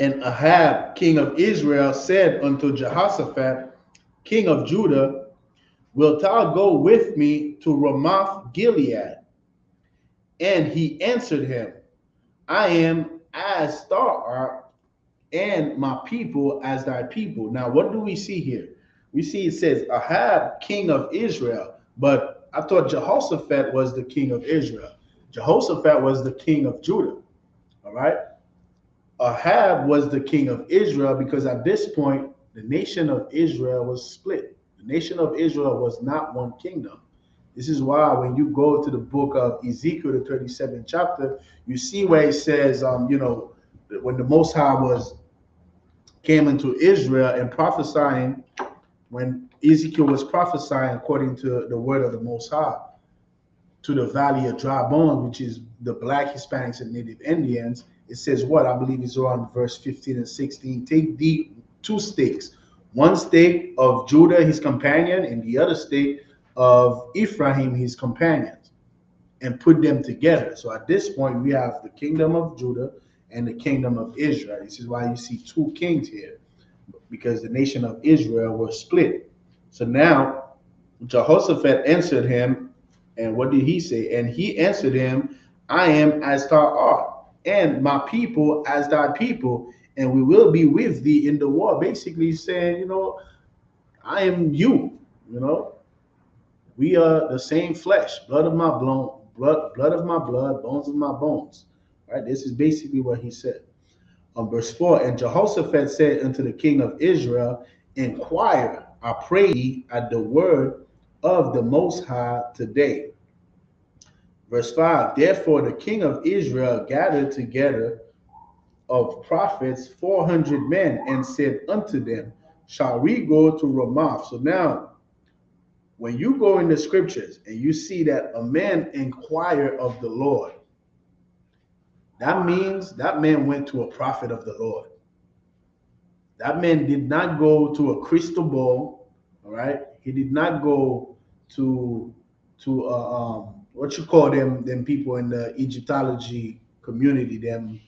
And Ahab, king of Israel, said unto Jehoshaphat, king of Judah, wilt thou go with me to Ramoth Gilead? And he answered him, I am as thou art, and my people as thy people. Now, what do we see here? We see it says Ahab, king of Israel, but I thought Jehoshaphat was the king of Israel. Jehoshaphat was the king of Judah. All right. Ahab was the king of Israel because at this point, the nation of Israel was split. The nation of Israel was not one kingdom. This is why when you go to the book of Ezekiel, the 37th chapter, you see where it says, when the Most High came into Israel and prophesying, when Ezekiel was prophesying according to the word of the Most High, to the valley of dry bones, which is the Black, Hispanics, and Native Indians, it says what? I believe it's around verse 15 and 16. Take the 2 stakes, one stake of Judah, his companion, and the other stake of Ephraim, his companions, and put them together. So at this point, we have the kingdom of Judah and the kingdom of Israel. This is why you see 2 kings here, because the nation of Israel was split. So now Jehoshaphat answered him, and what did he say? And he answered him, I am as thou art, and my people as thy people, and we will be with thee in the war. Basically saying, I am you, we are the same flesh, blood of my blood of my blood, bones of my bones. Right? This is basically what he said. Verse 4, and Jehoshaphat said unto the king of Israel, inquire, I pray thee, at the word of the Most High today. Verse 5, therefore the king of Israel gathered together of prophets 400 men and said unto them, shall we go to Ramoth? So now, when you go in the scriptures and you see that a man inquire of the Lord, that means that man went to a prophet of the Lord. That man did not go to a crystal ball, all right? He did not go to what you call them people in the Egyptology community, them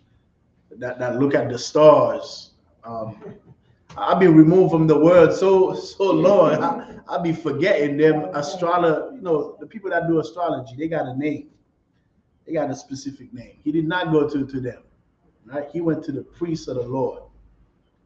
that look at the stars. I've been removed from the world so long. I'll be forgetting them astrologer. The people that do astrology, they got a name. They got a specific name. He did not go to them, right? He went to the priest of the Lord.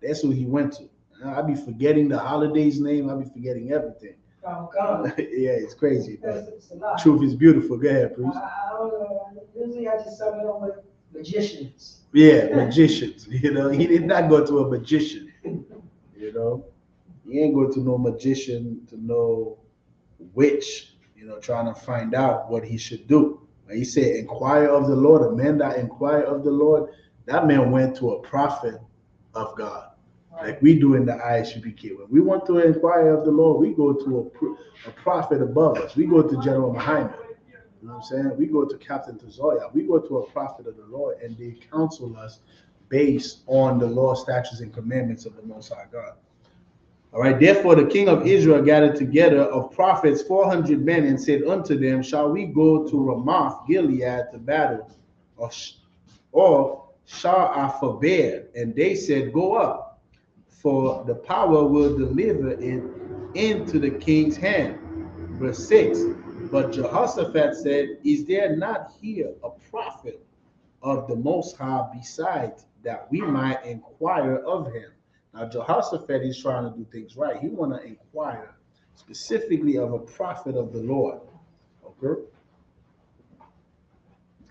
That's who he went to. I'll be forgetting the holiday's name. I'll be forgetting everything. Oh, God. Yeah, it's crazy. But It's a lot. truth is beautiful. Go ahead, priest. I don't know. Usually I just sum it up with magicians. Yeah, magicians. He did not go to a magician. He ain't go to no magician, to no witch, trying to find out what he should do. He said, inquire of the Lord. A man that inquire of the Lord, that man went to a prophet of God. Like we do in the ISUPK. When we want to inquire of the Lord, we go to a prophet above us. We go to General Muhammad. You know what I'm saying? We go to Captain Tazoya. We go to a prophet of the Lord, and they counsel us based on the law, statutes, and commandments of the Most High God. All right. Therefore, the king of Israel gathered together of prophets 400 men and said unto them, shall we go to Ramoth Gilead to battle, or shall I forbear? And they said, go up, for the power will deliver it into the king's hand. Verse 6, but Jehoshaphat said, is there not here a prophet of the Most High besides, that we might inquire of him? Now, Jehoshaphat is trying to do things right. He want to inquire specifically of a prophet of the Lord. Okay?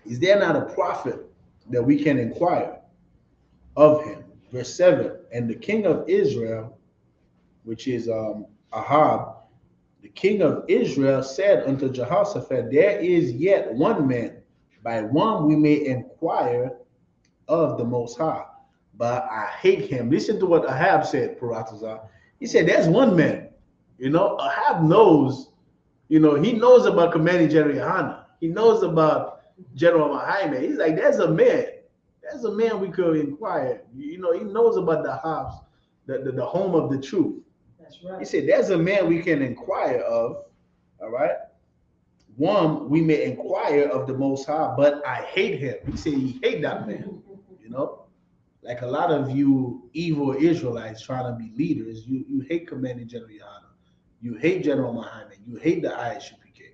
Is there not a prophet that we can inquire of him? Verse 7, and the king of Israel, which is Ahab, the king of Israel said unto Jehoshaphat, there is yet one man, by whom we may inquire of the Most High, but I hate him. Listen to what Ahab said, Paratazar. He said, there's one man. Ahab knows, he knows about Commanding General Yohana. He knows about General Muhammad. He's like, there's a man. There's a man we could inquire. He knows about the house, the home of the truth. That's right. He said, there's a man we can inquire of, all right? One, we may inquire of the Most High, but I hate him. He said he hate that man, like a lot of you evil Israelites trying to be leaders, you hate Commanding General Yohana. You hate General Muhammad. You hate the Isupk.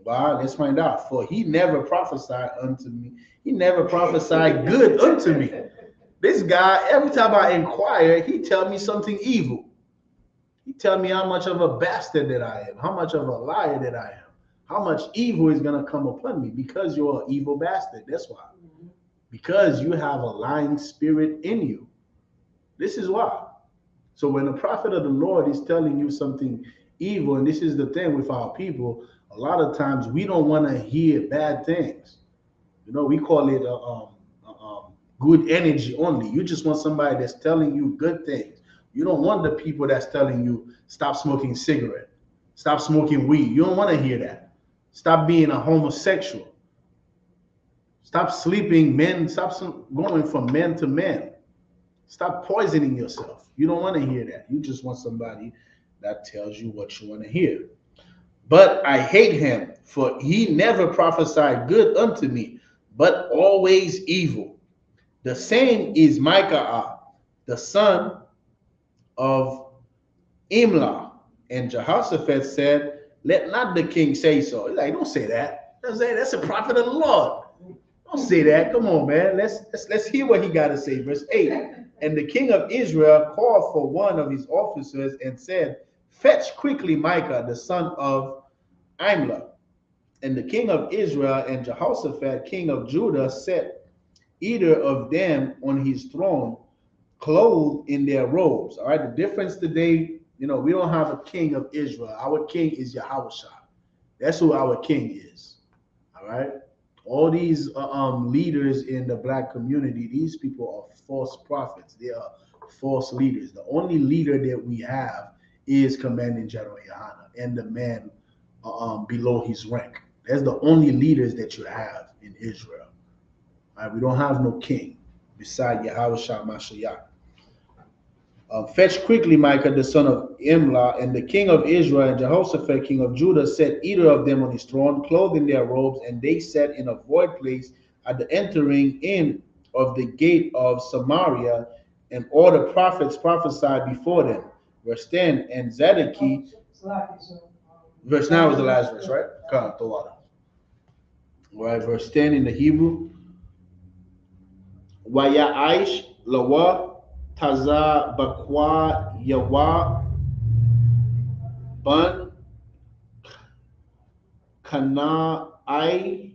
Well, let's find out. For he never prophesied unto me. He never prophesied good unto me. This guy, every time I inquire, he tell me something evil. He tell me how much of a bastard that I am, how much of a liar that I am, how much evil is going to come upon me because you're an evil bastard. That's why. Because you have a lying spirit in you. This is why. So when the prophet of the Lord is telling you something evil, and this is the thing with our people, a lot of times we don't want to hear bad things. You know, we call it good energy only. You just want somebody that's telling you good things. You don't want the people that's telling you stop smoking cigarette, stop smoking weed. You don't want to hear that. Stop being a homosexual. Stop sleeping men. Stop going from men to men. Stop poisoning yourself. You don't want to hear that. You just want somebody that tells you what you want to hear. But I hate him, for he never prophesied good unto me, but always evil. The same is Micah, the son of Imlah. And Jehoshaphat said, let not the king say so. He's like, don't say that. That's a prophet of the Lord. Don't say that. Come on, man. Let's hear what he got to say. Verse 8. And the king of Israel called for one of his officers and said, fetch quickly Micah, the son of Imlah. And the king of Israel and Jehoshaphat, king of Judah, set either of them on his throne, clothed in their robes. All right. The difference today, we don't have a king of Israel. Our king is Yahushua. That's who our king is. All right. All these leaders in the black community, these people are false prophets. They are false leaders. The only leader that we have is Commanding General Yohana and the man below his rank. That's the only leaders that you have in Israel. All right, we don't have no king beside Yahushua Mashiach. Fetch quickly Micah, the son of Imlah, and the king of Israel and Jehoshaphat, king of Judah, set either of them on his throne, clothed in their robes, and they sat in a void place at the entering in of the gate of Samaria, and all the prophets prophesied before them. Verse 10, and Zedekiah, verse 9 was the last verse, right? Come, the water. All right, verse 10 in the Hebrew. Wayaish lawa Taza Bakwa Yawa Bun Kanaaina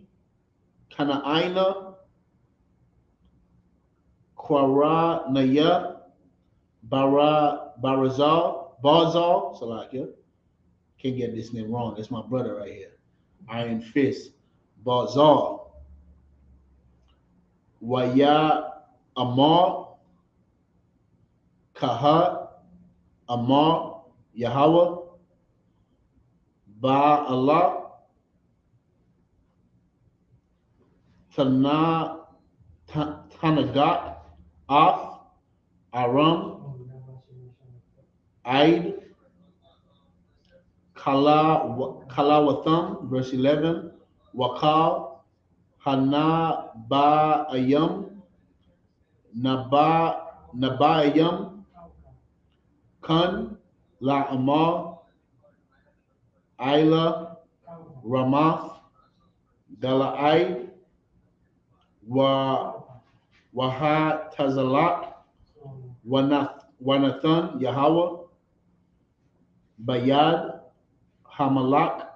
Kwara Naya Barazal Salakia. Can't get this name wrong. That's my brother right here. Iron Fist Barzal Waya Amar Kahat, Amar, Yahweh, Ba'allah, Tanagat, Af, Aram, Aid, Kalawatham, verse 11, Wakal, Hana Ba'ayam, Nabayam, Kun, La'amar, Ila, Ramath, Gala'id, Wahat Tazalak, Wanathan, Yahweh, Bayad, Hamalak.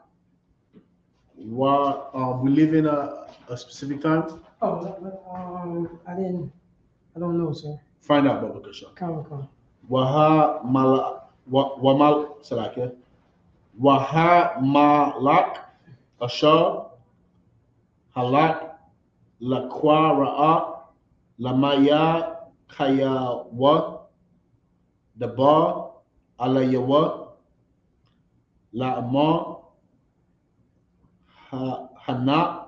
We live in a specific time? I don't know, sir. Find out, Baba Kasha. Come. Waha Malak Ashar Halak Lakwa Ra'a Lamaya Kayawa Dabar Alayawa La'amar Hana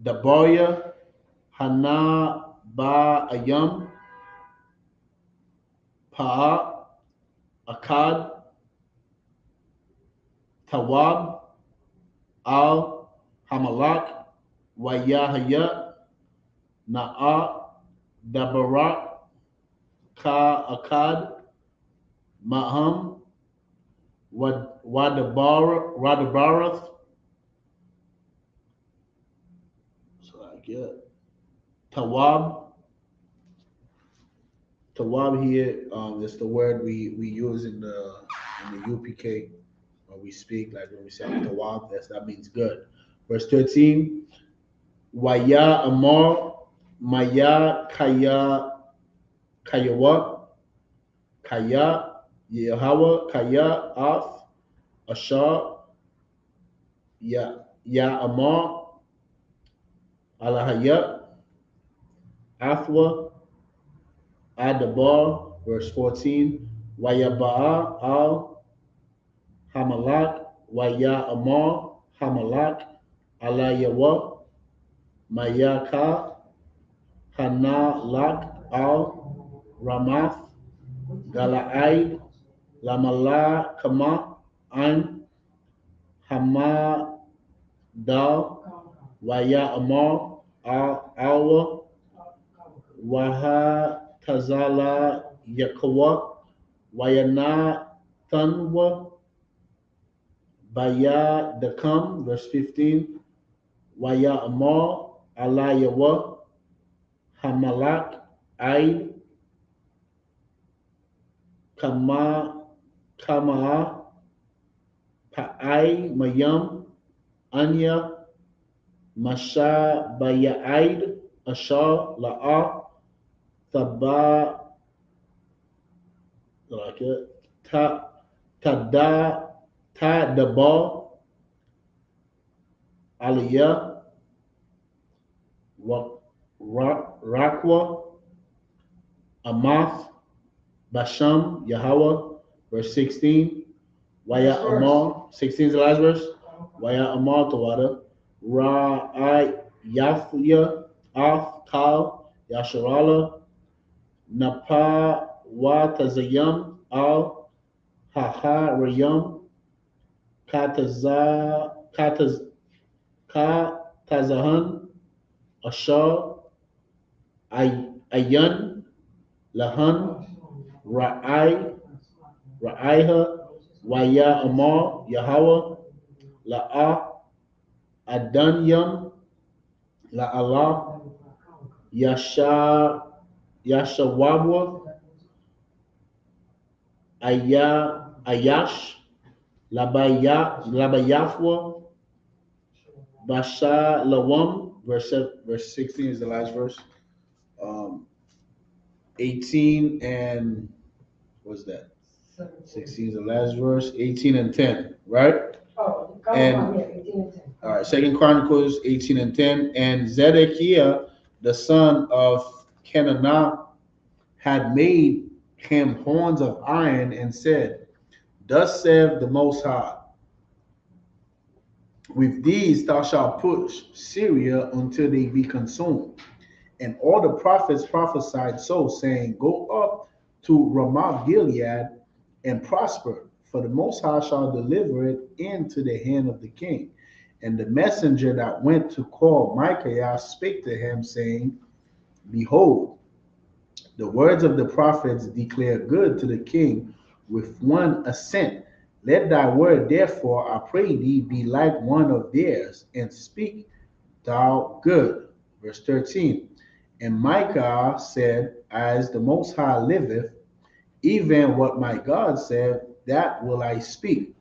Daboya Hana Ba Ayam Pa'a Akkad Tawab Al Hamalak Wayahaya Na'a Dabarak, Ka Akkad, Maham, Wadabarath. So I get Tawab. Tawab here is the word we use in the UPK when we speak, like when we say Tawab, that means good. Verse 13, Waya Amar, Maya Kayawa, Kaya, Yehawa, Kaya, Ath, Ashar, Ya Amar, Alahayat, Athwa, Adabar, verse 14, Wayaba'a al Hamalak, Waya Amar, Hamalak, Alayawa, Mayaka, Hanalak al Ramath, Gala'id, Lamala Kama, An Hamadal, Waya Amar, al Awa, Waha Tazala Yakawa, Wayana Tanwa, Baya Dakam, verse 15, Waya Amar, Alayawa, Hamalak, Aid, Kama, Pa'ai, Mayam, Anya, Masha, Baya'aid, Ashar, La'a, Taba, like it, Tadaba, Aliyah, Rakwa, Amath, Basham, Yahweh, verse 16, Waya Amar, 16 is the last verse, Waya Amar Tawada, Ra'ai Yathya, Ath, Kal, Yasharala, Napa Watazayam, Al, Haha Rayam, Katazahan, Ashar, Ayan, Lahan, Ra'aiha, Waya Amar, Yahweh, La'a, Adanyam, La'ala, Yashawabwa, Ayash, Labayafwa, Basha Lawam, verse 16 is the last verse. 18 and what's that? 16 is the last verse. 18 and 10, right? Oh, and, yeah, 18 and 10. All right, Second Chronicles 18 and 10. And Zedekiah, the son of Kenanah, had made him horns of iron and said, Thus saith the Most High, with these thou shalt push Syria until they be consumed. And all the prophets prophesied so, saying, Go up to Ramoth Gilead and prosper, for the Most High shall deliver it into the hand of the king. And the messenger that went to call Micaiah spake to him, saying, Behold, the words of the prophets declare good to the king with one assent. Let thy word, therefore, I pray thee, be like one of theirs, and speak thou good. Verse 13. And Micaiah said, As the Most High liveth, even what my God said, that will I speak.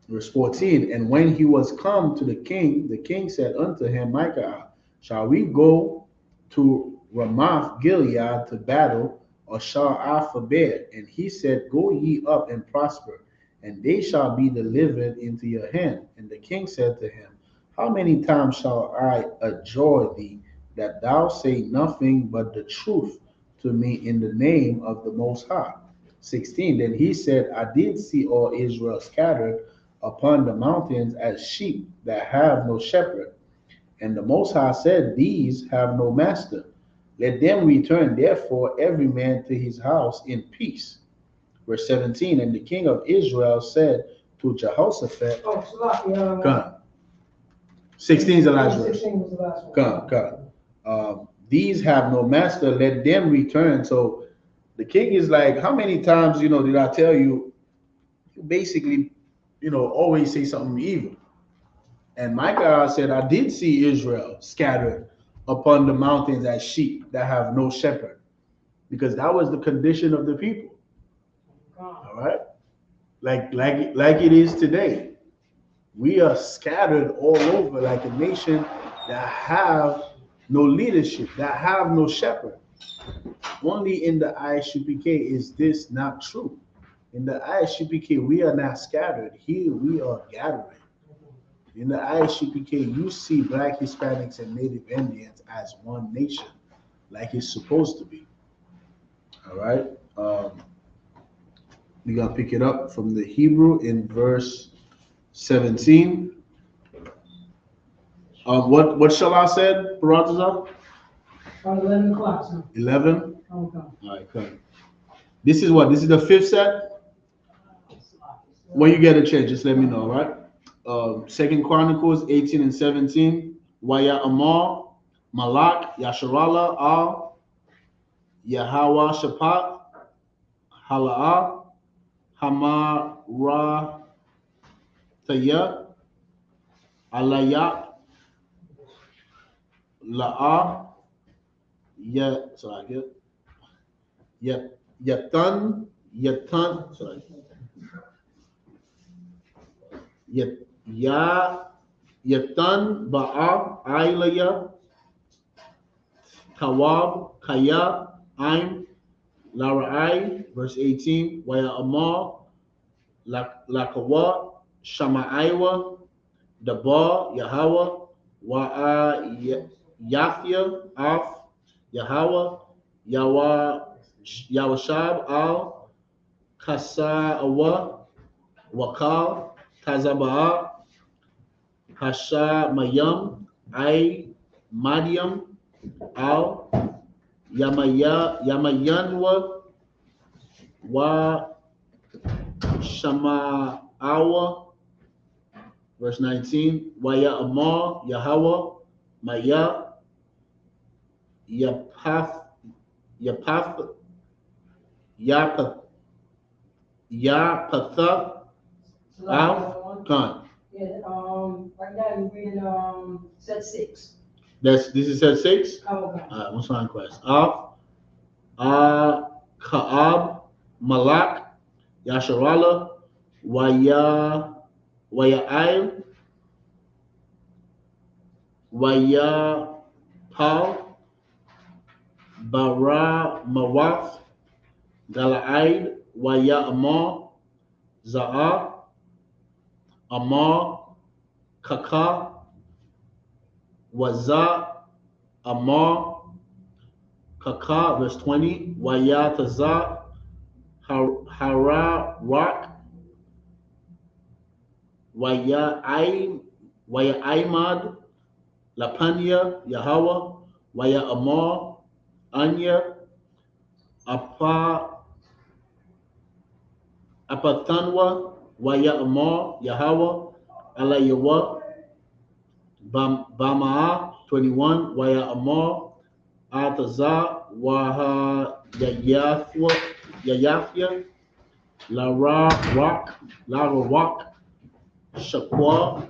Verse 14. And when he was come to the king said unto him, Micaiah, shall we go to Ramoth Gilead to battle, or shall I forbear? And he said, Go ye up and prosper, and they shall be delivered into your hand. And the king said to him, How many times shall I adjure thee, that thou say nothing but the truth to me in the name of the Most High? 16. Then he said, I did see all Israel scattered upon the mountains as sheep that have no shepherd. And the Most High said, These have no master. Let them return, therefore, every man to his house in peace. Verse 17. And the king of Israel said to Jehoshaphat, Come. 16 is the last verse. 16 was the last one. Come. these have no master, let them return. So the king is like, how many times, did I tell you, basically, always say something evil. And my God said, I did see Israel scattered upon the mountains as sheep that have no shepherd, because that was the condition of the people. All right, like it is today. We are scattered all over like a nation that have no leadership, that have no shepherd. Only in the ISUPK is this not true. In the ISUPK, we are not scattered. Here we are gathering. In the ISUPK, you see Black, Hispanics, and Native Indians as one nation, like it's supposed to be. All right. We gotta pick it up from the Hebrew in verse 17. What shall I said, Baratazar? 11 o'clock, sir. 11? Okay. All right, good. This is what? This is the fifth set? When you get a chance, just let me know, all right? Second Chronicles 18 and 17. Waya Amar, Malak, Yasharala, Al, Yahweh Shapat, Hala'ah, Hamar Ra Taya, Alayat, La'a, Yatan, sorry. Yatan Ba'a, Ailaya, Tawab, Kaya, Aim, Lara'ai, verse 18, Waya Amar, Lakawa, Shama'aiwa, Dabar, Yahweh, Wa'a Yathia, Af, Yahweh, Yawashab, Al, Kasa'awa, Wakal, Tazaba'a, Hasha Mayam, Ai Madiam, Al, Yamayanwa, Wa Shama'awa, verse 19, Waya Amar, Yahweh, Maya, Yapath, Yapatha, Al, Khan. Yeah, right now you're reading set 6. This is set 6? Oh, okay. All right, what's on quest? Af, Ka'ab, Malak, Yasharala, Waya'il, Wayapal, Bara Mawath, Gala'id, Waya Amar, Za'a, Amar, Kaka, Waza, Amar, Kaka, verse 20, Waya Taza, Hara Rock, Waya Aimad, Lapanya, Yahweh, Waya Amar, Anya, Apatanwa, Waya Amar, Yahweh, Alayawa, Bama'a, 21, Waya Amar, Ataza, Waha Yayafya, Lara Rock, Shakwa,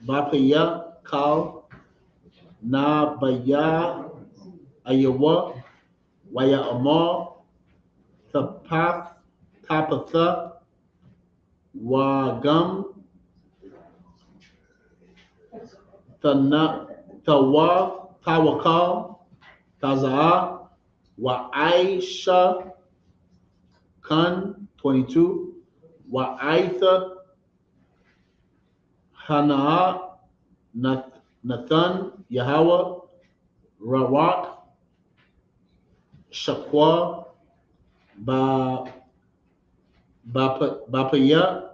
Bapaya, Kal, Na Baya, Ayawa, Waya Amar, Tapatha, Wagam, Tawakal, Taza'a, Wa'aisha, Khan, 22, Wa'aitha, Hana'a, Nathan, Yahweh, Rawak, Shakwa, Bapaya,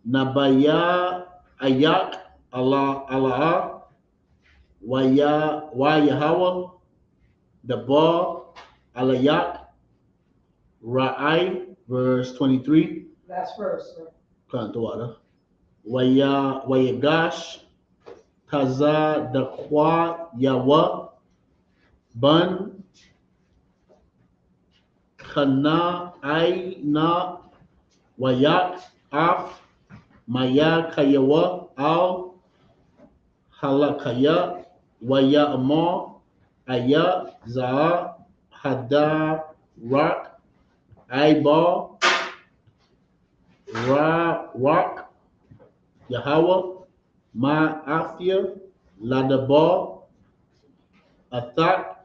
Nabaya, Ayak, Allah, Wa Yahweh, Dabar, Alayak, Ra'ai, verse 23. Last verse, sir. Wayagash, Kaza Dakwa Yawa Bun Kana Aina Wayak Af Maya Kayawa Al Halakaya Waya Amar Aya Za Hada Rak Aibar Ra Rak Yahweh Ma'afia Ladabar Athak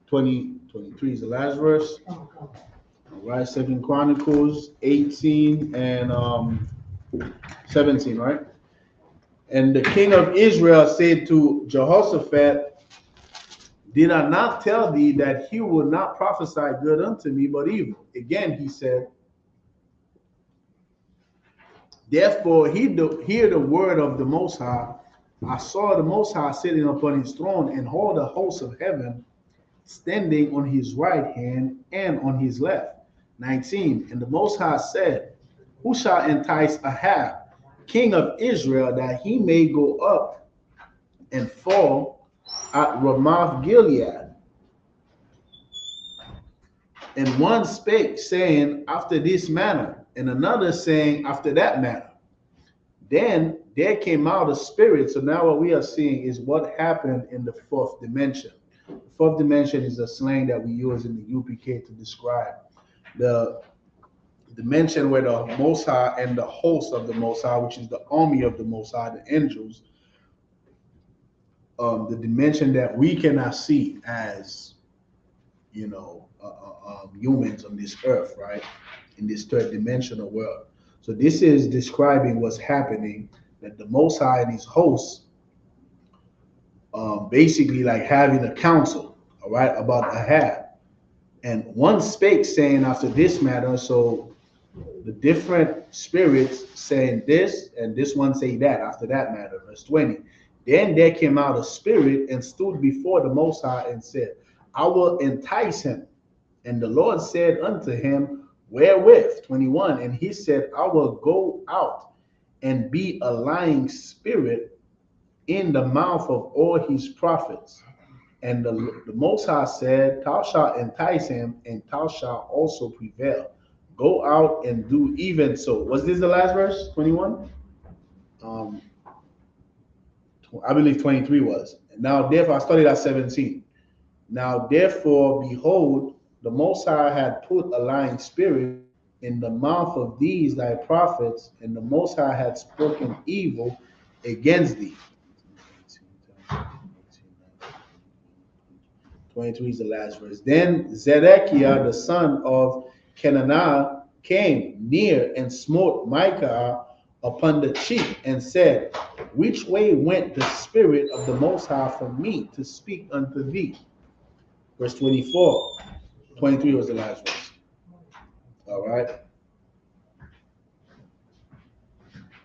23 is the last verse. All right, Second Chronicles 18 and 17, right? And the king of Israel said to Jehoshaphat, did I not tell thee that he will not prophesy good unto me, but evil? Again, he said, therefore hear the word of the Most High. I saw the Most High sitting upon his throne, and all the hosts of heaven standing on his right hand and on his left. 19. And the Most High said, who shall entice Ahab, king of Israel, that he may go up and fall at Ramoth Gilead? And one spake, saying, after this manner, and another saying, after that manner. Then there came out a spirit. So now what we are seeing is what happened in the fourth dimension. The fourth dimension is a slang that we use in the UPK to describe the dimension where the Most High and the host of the Most High, which is the army of the Most High, the angels, the dimension that we cannot see as, humans on this earth, right? In this third dimensional world. So this is describing what's happening, that the Most High and his hosts, basically like having a council, all right, about Ahab. And one spake, saying after this matter, so the different spirits saying this, and this one say that after that matter. Verse 20. Then there came out a spirit and stood before the Most High and said, I will entice him. And the Lord said unto him, wherewith? 21. And he said, I will go out and be a lying spirit in the mouth of all his prophets. And the Most High said, thou shalt entice him, and thou shalt also prevail. Go out and do even so. Was this the last verse? 21? I believe 23 was. Now, therefore, I started at 17. Now, therefore, behold, the Most High had put a lying spirit in the mouth of these thy prophets, and the Most High had spoken evil against thee. 23 is the last verse. Then Zedekiah, the son of Kenaniah, came near and smote Micaiah upon the cheek and said, which way went the spirit of the Most High from me to speak unto thee? Verse 24. 23 was the last verse. All right.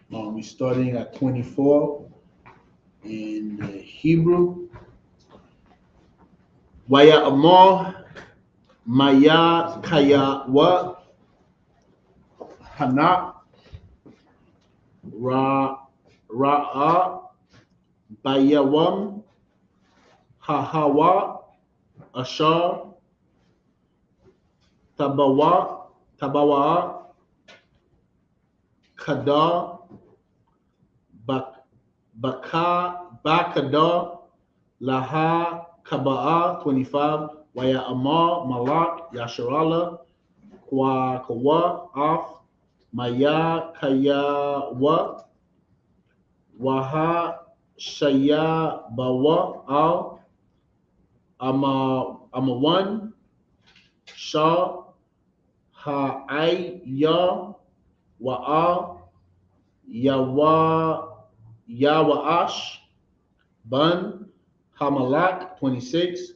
We're starting at 24 in the Hebrew. Waya Amor Maya Kaya Wa Hana Ra'a Bayawam Hahawa Ashar Tabawa Kadar Bakadar Laha Kaba'a 25 Waya Amar Malak Yasharala Kawa Af Maya Kaya Wa Waha Shaya Bawa Al Amawan Shah Ha'ayya Wa'a Yawa'ash Bun Hamalak 26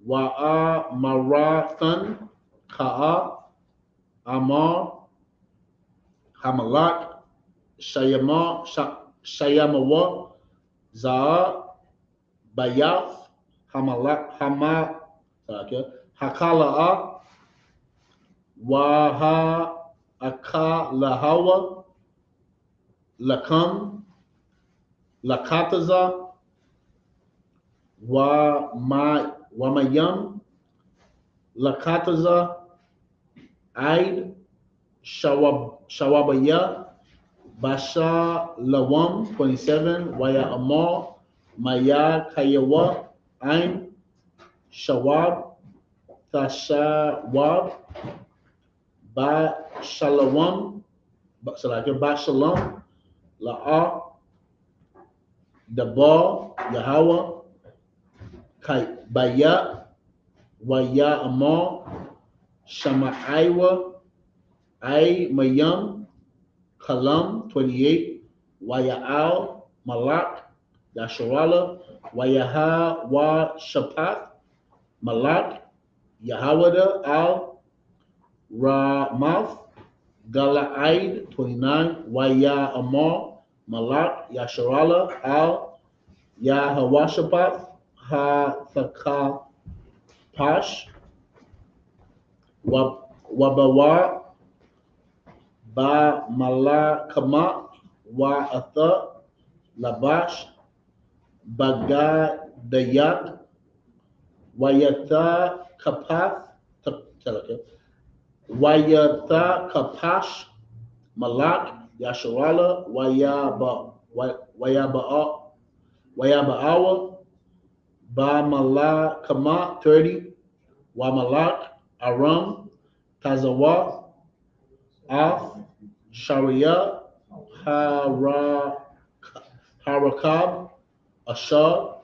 Wa'a Marathan Ka'a Amar Hamalak Shayamawa Za'a Bayath Hakala'a Waha Akalahawa Lakam Lakataza, Wamayam, Lakataza, Aid, Shawabaya, Basha Lawam, 27, Waya Amar, Maya Kayawa, Ain, Shawab, Tashawab, Ba Shalawam, Ba Shalom, La'a, Dabar, Yahweh, Baya, Waya Amar, Shamaiwa, Ay Mayam, Kalam, 28, Waya'al, Malak, Yasharala, Wayaha Wa Shapath, Malak, Yahawada Al, Ramath, Gala'id, 29, Waya Amar, Malak, Yasharala Al, Yahawashapath, Ha Thaka Pash, Wabawa, Ba Malakama, Wa Atha, Labash, Bagadayak, Wayatha Kapath, Wayatha Kapash, Malak, Yasharala, Wayabaawa, Ba Malakama, 30, Wamalak, Aram, Tazawa, Af, Sharia, Harakab, Ashar,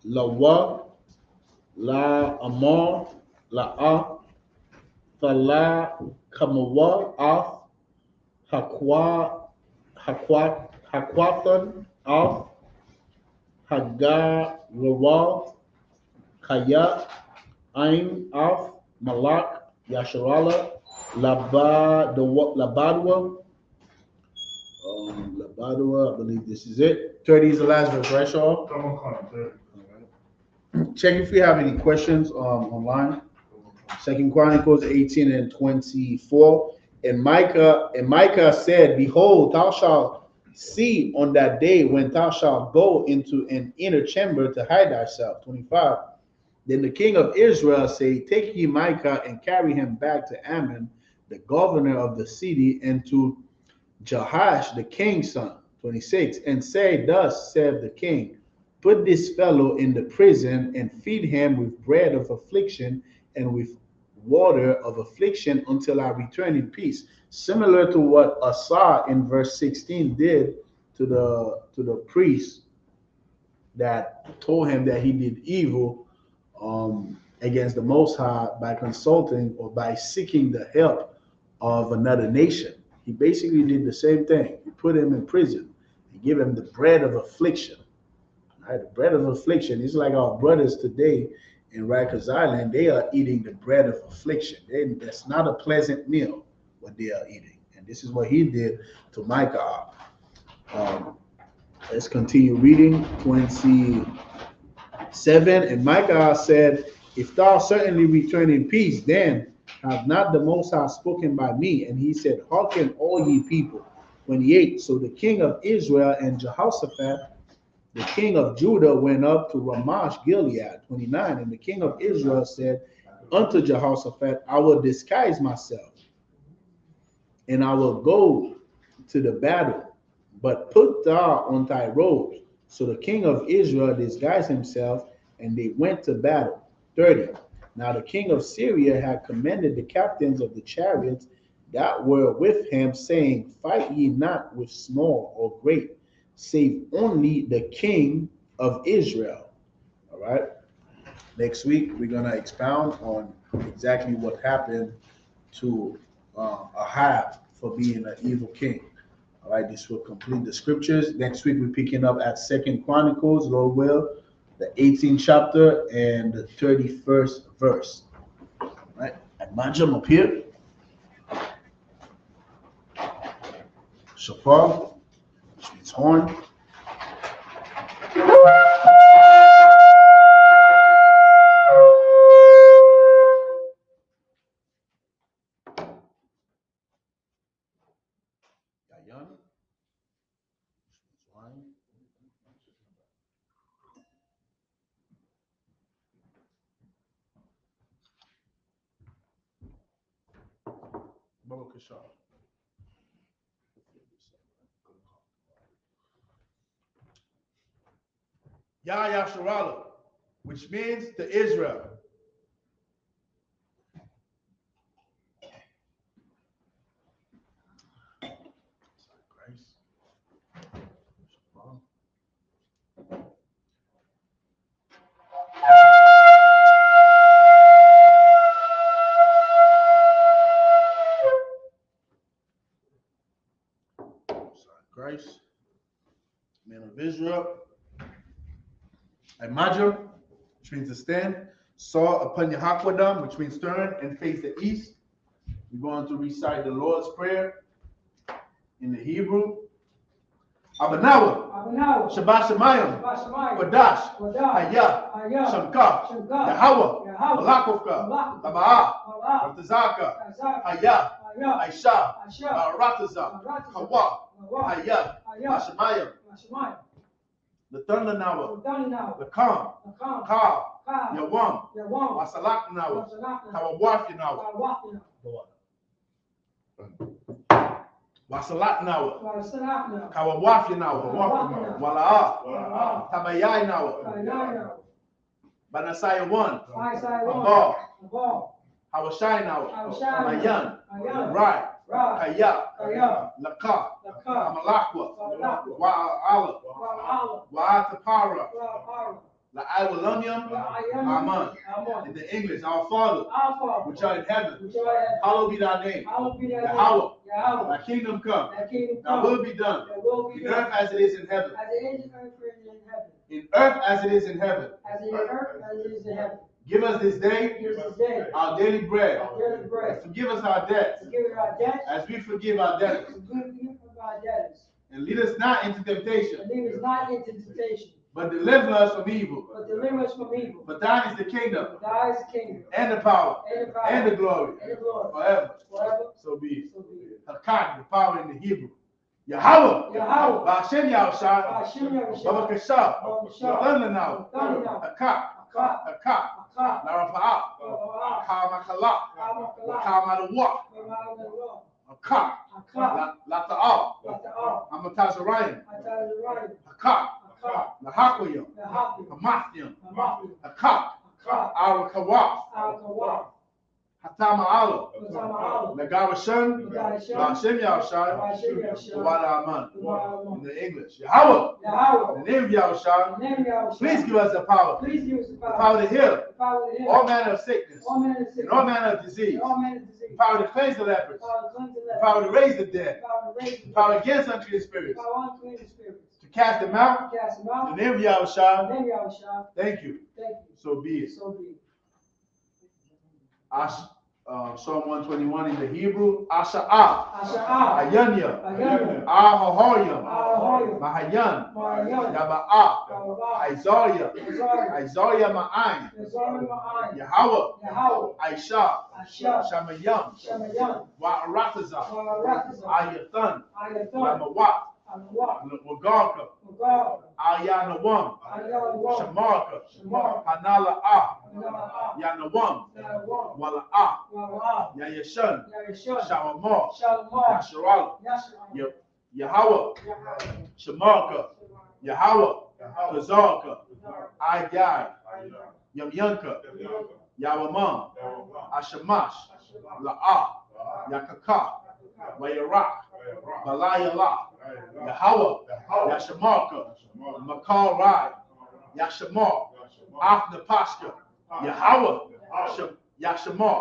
Lawa, La Amar, La'a, Thala Kamawa, Af, Hakwathan, Af, Hagar, Rawal, Kaya, Ain, Af, Malak, Yasharala, Labadwa, Labadwa, I believe this is it. 30 is the last verse, right, Shaw? Check if you have any questions online. Second Chronicles 18 and 24. And Micah said, Behold, thou shalt see on that day when thou shalt go into an inner chamber to hide thyself. 25. Then the king of Israel said, Take ye Micah and carry him back to Ammon, the governor of the city, and to Jehoash, the king's son. 26. And say, Thus saith the king, Put this fellow in the prison and feed him with bread of affliction and with water of affliction until I return in peace. Similar to what Asa in verse 16 did to the priest that told him that he did evil against the Most High by consulting or by seeking the help of another nation. He basically did the same thing. He put him in prison and give him the bread of affliction. Right? The bread of affliction. It's like our brothers today in Rikers Island, they are eating the bread of affliction. That's not a pleasant meal, what they are eating. And this is what he did to Micah. Let's continue reading. 27. And Micah said, If thou certainly return in peace, then have not the Most High spoken by me? And he said, Hearken all ye people. 28. So the king of Israel and Jehoshaphat, the king of Judah, went up to Ramosh Gilead. 29. And the king of Israel said unto Jehoshaphat, I will disguise myself, and I will go to the battle, but put thou on thy robes. So the king of Israel disguised himself, and they went to battle. 30. Now the king of Syria had commanded the captains of the chariots that were with him, saying, Fight ye not with small or great, save only the king of Israel. All right. Next week, we're going to expound on exactly what happened to Ahab for being an evil king. All right. This will complete the scriptures. Next week, we're picking up at Second Chronicles, Lord will, the 18th chapter and the 31st verse. All right. And Majam up here. Shofar, which means horn. Yayan, which means wine. sure. Yasharala, which means to Israel. Christ, man of Israel. Imagine, which means to stand. Saw upon Yahakwadam, which means turn and face the east. We're going to recite the Lord's Prayer in the Hebrew. Abanawa, Shabbat Shemayim, Wadash, Hayah, Shamka, Yahweh, Malakofka, Taba'ah, Ratazaka, Hayah, Aisha, Rataza, Hawa, Hayah, Hashemayim, the thunder now, the calm, Ka, Yawam, Wasalak now, Kawawaf now, Wasalat now, Kawawaf now, Wala'a, Tabayai now, Banasaya 1, Abal, Hawashai now, Mayan, Rai, Kaya, Laka, Amalakwa, Wa'ala, Wa'atapara, La'awalunyam, Aman. In the English, our Father, which art in heaven, hallowed be thy name. Yahweh, thy kingdom come, thy will be done, in earth as it is in heaven. In earth as it is in heaven. Give us this day our daily bread. And forgive us our debts as we forgive our debtors. And lead us not into temptation, but deliver us from evil. For thine is the kingdom, and the power, and the glory, forever. So be it. Hakak, the power in the Hebrew. Yahweh, Ba'ashem Yahushai, Babakashah, thunder now, Hakak, Hakak, Larafa'ah, Kamakala, Kamadawak, Hakak, Lata'ah, Amatazarayan, Hakak, Lahakoyam, Hamathyam, Hakak, Arakawaf, Hatama Allah, Nagarashan, Ba'ashem Yahushai, Wada Aman. In the English, Yahweh, in the name of Yahushai, please give us the power to heal all manner of sickness and all manner of disease, the power to cleanse the lepers, the power to raise the dead, the power against unclean spirits, to cast them out, in the name of Yahushai. Thank you. So be it. Psalm 121 in the Hebrew, Asha'ah, Ayanya, Ahohoyam, Mahayan, Yaba'ah, Isaiah Ma'ain, Yahweh, Aisha, Shamayam, Wa'arataza, Ayathan, Lamawat, Wagarka, Ayanawam, Shamarka, Hanala'ah, Yanawam, Wala'ah, Yayashan, Shalomar, Yasharal, Yahweh, Shamarka, Yahweh, Kazarka, Agai, Yamyanka, Yawamam, Ashamash, La'ah, Yakaka, Wayarak, Balayala, Yahweh, Yashamarka, Makar Rai, Yashamar, Afna Pashka, Yahweh, Yashamar,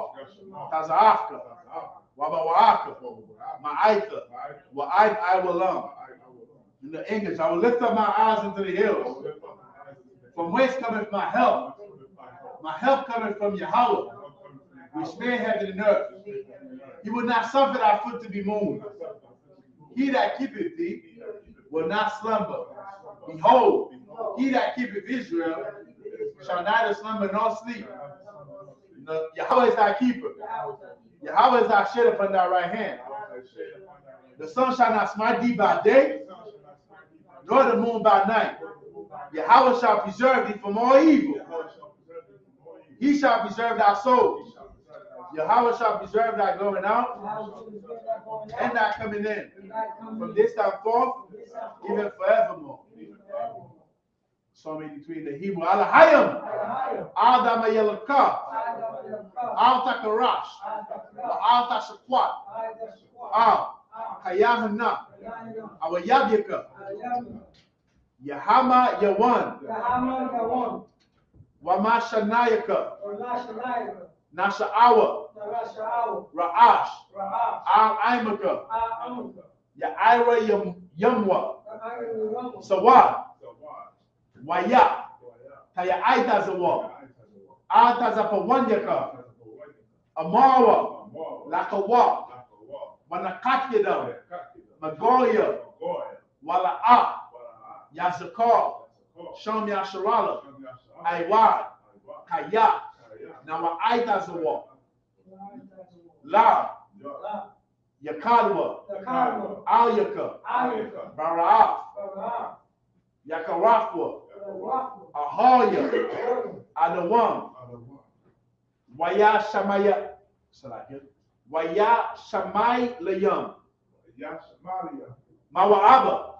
Taza'afka, Wabawa'aka, Ma'aika, Wa'aik Iwalam. In the English, I will lift up my eyes into the hills. From whence cometh my help? My help cometh from Yahweh, which made heaven and earth. He will not suffer thy foot to be moved. He that keepeth thee will not slumber. Behold, he that keepeth Israel shall neither slumber nor sleep. Yahweh is thy keeper. Yahweh is thy shade upon thy right hand. The sun shall not smite thee by day, nor the moon by night. Yahweh shall preserve thee from all evil. He shall preserve thy soul. Yahweh shall preserve thy going out and thy coming in, from this time forth, even forevermore. Psalm 83 in the Hebrew. Alahayim, Adam Yelaka, Alta Karash, Alta Shakwat, Kayahana, Awayabyaka, Yahama Yawan, Wamashanayaka, Nasha'awa, Ra'ash, Al-Aimaka, Ya'ira Yamwa, Sawad, Waya, Taya'aita Zawa, Altazapawanyaka, Amawa, Lakawa, Wanakatyada, Magoya, Wala'a, Yazakar, Sham Yasharala, Aiwad, Kaya, Nawa'aita Zawa, La, Yakadwa, Alyaka, Bara'af, Yakarafwa, Ahaya, Adawam, Waya Shamaya, Waya Shamai Layam, Mawa'aba,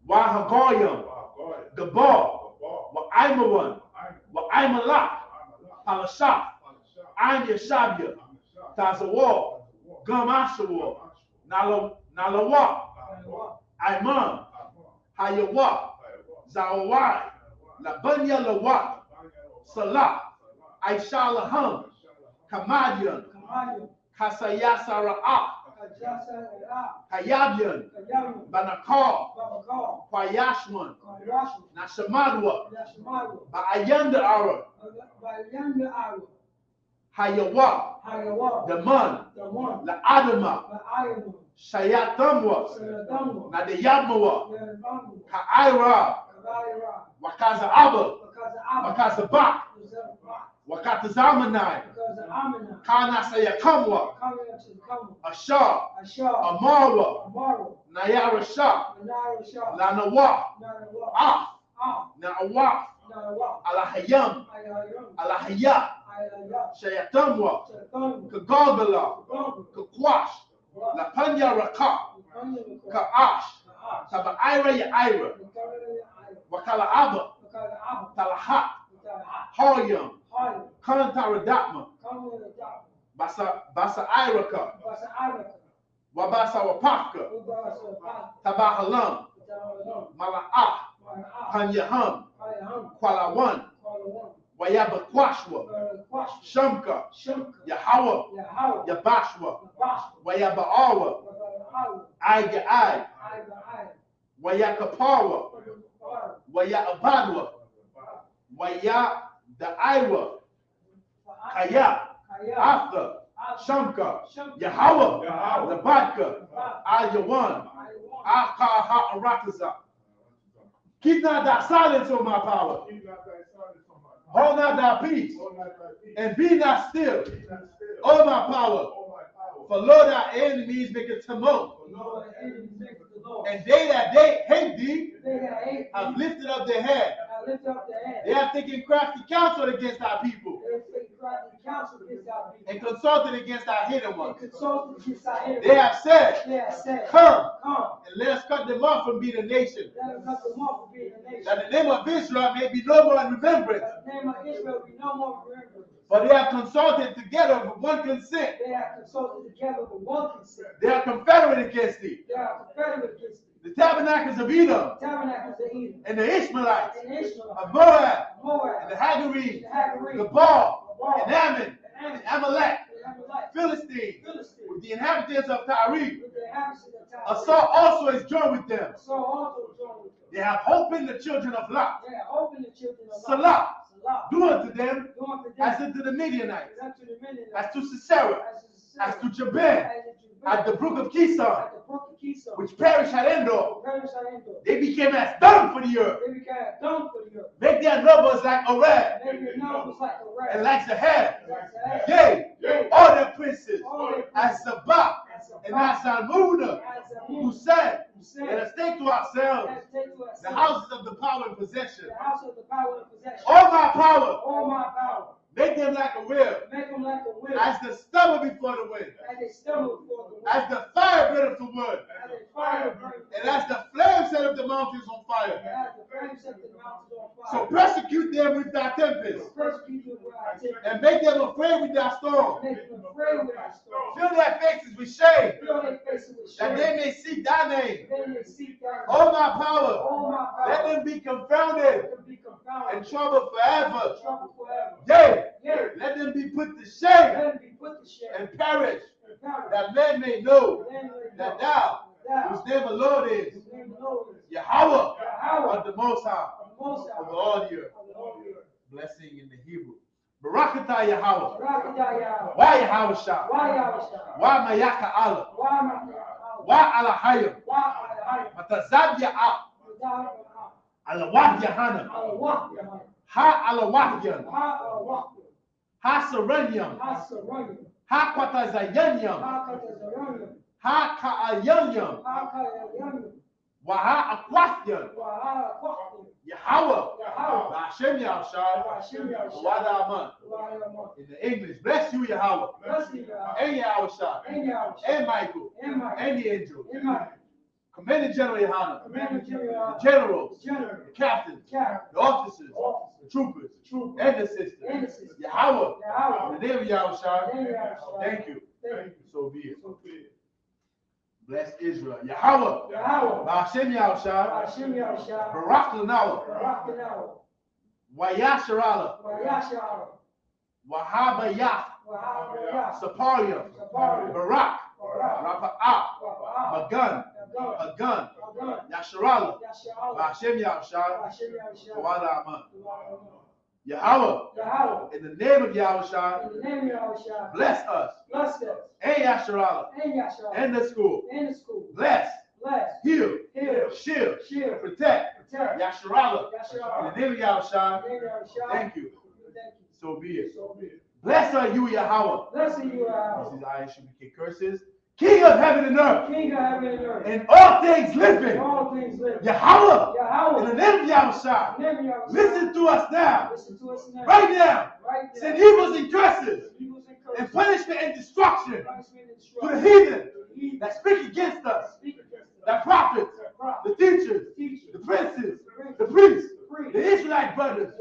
Wahagoyam, Gabal, Wa'aimawan, Wa'aimalak, Palashah, Ain Yashabya, Tazawar, Gamashawar, Nalawa, Aiman, Hayawa, Zawai, Labanya Lawa, Salah, Aisha Laham, Kamadian, Kasayasara'a, Kayabian, Banakar, Kwayashman, Nashamadwa, Ba'ayanda Ara, Hayawa, Daman, La Adama, Shayatamwa, Nadeyamawa, Ka'ira, Wakaza Abba, Wakaza Bak, Wakata Zamanai, Kana Sayakamwa, Ashar, Amara, Nayara Shah, Lanawa, Na'awaf, Alahayam, Alahaya, Shayatamwa, Kagagala, Kakwash, Lapanya Raka, Ka'ash, Taba'ira Ya'ira, Wakala Abba, Talaha, Hoyam, Kantaradatma, Basa Iraka, Wabasa Wapaka, Tabahalam, Mala'ah, Hanyaham, Kwalawan, Wayaba Kwashwa, Shamka, Yahawa, Yabashwa, Wayaba Awa, Aiga Ai, Wayakapawa, Waya Abadwa, Waya the Iowa, Kaya, Afka, Shamka, Yahawa, the Badka, Ayawan, Akaha Arakaza. Keep not thy silence, O my power. Hold not thy peace, and be not still, O my power. For Lord, our enemies make a tumult, and they that hate thee have lifted up their head. They have taken crafty counsel against our people, and consulted against our hidden ones. They have said, Come, and let us cut them off from being a nation, that the name of Israel may be no more in remembrance. But they have consulted together with one consent. They are confederate against thee. The tabernacles of Edom, and the Ishmaelites, of Moab, and the Hagarenes, Gabal, and Ammon, and Amalek, Philistines, with the inhabitants of Tyre. Assault also is joined with them. They have hope in the children of Lot. Salah, do unto them as unto the Midianites, as to Sisera, as to Jabin, at the brook of Kison, which perished at Endor. They became as dung for the earth. Make their numbers like Arad, and like Zahab. Yea, all their princes, as Sabbath, and as Zalmunna, who said, let us take to ourselves the houses of the power and possession. All my power, Make them like a wheel. Make them like a wheel. As the stubble before the wind. As they stumble before the wind. As the fire burneth the wood. As the fire burns. And as the flame set up the mountains on fire. And as the flame set the mountains on fire. So persecute them with thy tempest. Persecute them with thy tempest. And make them afraid with thy storm. Make them afraid with thy storm. Fill their faces with shame. Fill their faces with shame. That they may seek thy name. They may seek thy name. Oh my power. Oh my power. Let them be confounded. Let them be confounded. And troubled forever. Trouble forever. Yea. Yea. Let them be put to Let shame. them be put to shame. And perish. And perish. That men may know Then they that know thou, thou, whose name alone is whose name alone is Yahweh, Yahweh, of the Most High, of the Most High, of all the earth. of the whole earth. Blessing in the Hebrew. Barakatah Yahweh. Barakatah Yahweh. Why Yahweh Shah? Why Yahweh Shah? Why Mayaka Allah? Why Ma'ah? Why Alahayim? Why Alahayim? Matazad Ya'ah. Without Alawah Yahana. Allah. Yahweh. Ha Alawahyan. Ha Allah. Ha Saranyam. Ha Saranyam. Ha Kwatazayanyam. Ha Katazaranyam. Ha Ka'ayanyam. Ha Kayanyam. Waha Akwatyan. Wa Kwakhyam. Yahweh. Yahweh. Hashem Yahshai. Hashem Yahshai. Wada Aman. Wa In the English, bless you, Yahweh. Bless you, Yahweh. And Yahweh Shai. And Yahweh. And Michael. And Michael. And the angels. And Michael. Commander General Yohana. Commander General. The generals. General. The captains. Captain. The officers. Officer. The troopers. Trooper. And the sisters. And the sisters. Yahweh. Yahweh. In the name of Yahweh Shai. In the name of Yahweh. Thank you. Thank you. So be it. So be it. Bless Israel. Yahweh. Yahweh. Ba'ashem Yahweh Shai. Hashem Yahshai. Barak Lanawa. Barak Yahweh. Wayasharala. Wa Yashar. Wahabayah. Wa Yah. Saparium. Saparium. Barak. Barak. Rapa'ah. Wa Magun. Magun. Hagun. Magun. Yasharala. Yashar. Ba'ashem Yahweh Shai. Hashem Yahshai. Wada Aman. Yahweh. Yahweh. In the name of Yahweh Shai. In the name of Yahshai. Bless us. Bless us. And Yasharala. And Yashar. And the school. And the school. Bless. Bless. Heal. Heal. Shield. Shield. Protect. Protect. Yasharala. Yashar. In the name of Yahweh Shai. In the name of Yahshai. Thank you. Thank you. So be it. So be it. Blessed are you, Yahweh. Blessed you, This Yahweh. is Isupk curses. King of heaven and earth. King of heaven and earth. And all things And living. all things live. Yahweh. Yahweh. In the name of Yahweh Shai. In the name of Yahweh. Listen to us now. Listen to us now. Right now. Right now. Send evils and curses. Evils and And curses. punishment and destruction. Punishment and To the destruction. heathen. To the heathen. That speak against us. Speak against us. The prophets. The prophet. The teachers. The teacher. The princes. The The priests. priest. The Israelite brothers.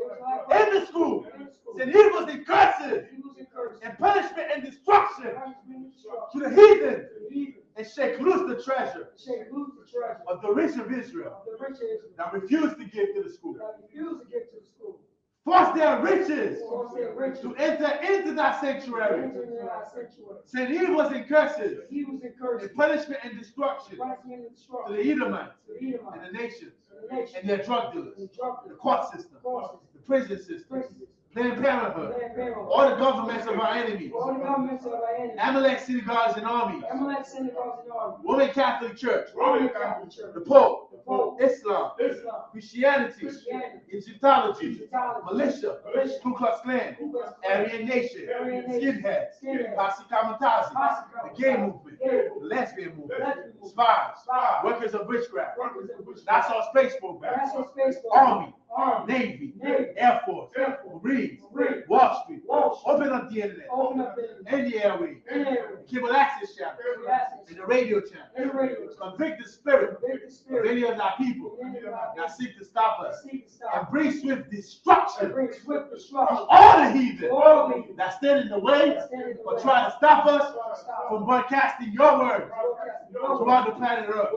The In the school. In the school. Send evils and curses. Evils and curses. And punishment and destruction. Punishment and destruction. To the heathen. To the heathen. And shake loose the treasure Shake loose the treasure of the rich of Israel of the rich Israel that refuse to give to the school. that refuse to give to the school. Force their riches Force their riches to enter into thy sanctuary. into thy sanctuary. Send evils and curses Evils and curses. and punishment and destruction Punishment and to destruction. the Edomites To the Edomites. and the nations To the nation. and their drug dealers, And drug the dealers. court system, Court system. the prison system, Prisons. Planned Parenthood, Planned Parenthood. all the governments of our enemies, All the governments of our enemies. Amalek synagogues and armies, Amalek synagogues and armies. Roman Catholic Church, Roman Catholic Church. the Pope, The Pope. Islam, Islam. Christianity, Christianity. Egyptology, Egyptology. militia, Militia. Ku Klux Klan, Ku Klux Klan. Aryan Nation, Aryan Nation. Skinheads, Skinheads. Posse Kamikaze, Posse the gay Kamikaze. movement, Gay movement. the lesbian movement, Lesbian movement. spies, Spies. workers of witchcraft, Workers of witchcraft. Nassau Space Program, National Space Program. Army, Army. Navy, Navy. Air Force, Air Force. Marines, Marines. Wall Street, Wall Street. open up the internet, Open up the and the airways, In the airways. cable access channels, Cable access. and the radio channel. And the radio. Convict the spirit Convict the of spirit. any of thy people Of any of thy that seek to stop us Seek to and stop. bring swift And destruction bring swift to destruction. all the heathen All the heathen. that stand in the way That stand in the or way. try to stop us Try to stop from us. broadcasting your word Broadcasting your word. throughout the planet Earth.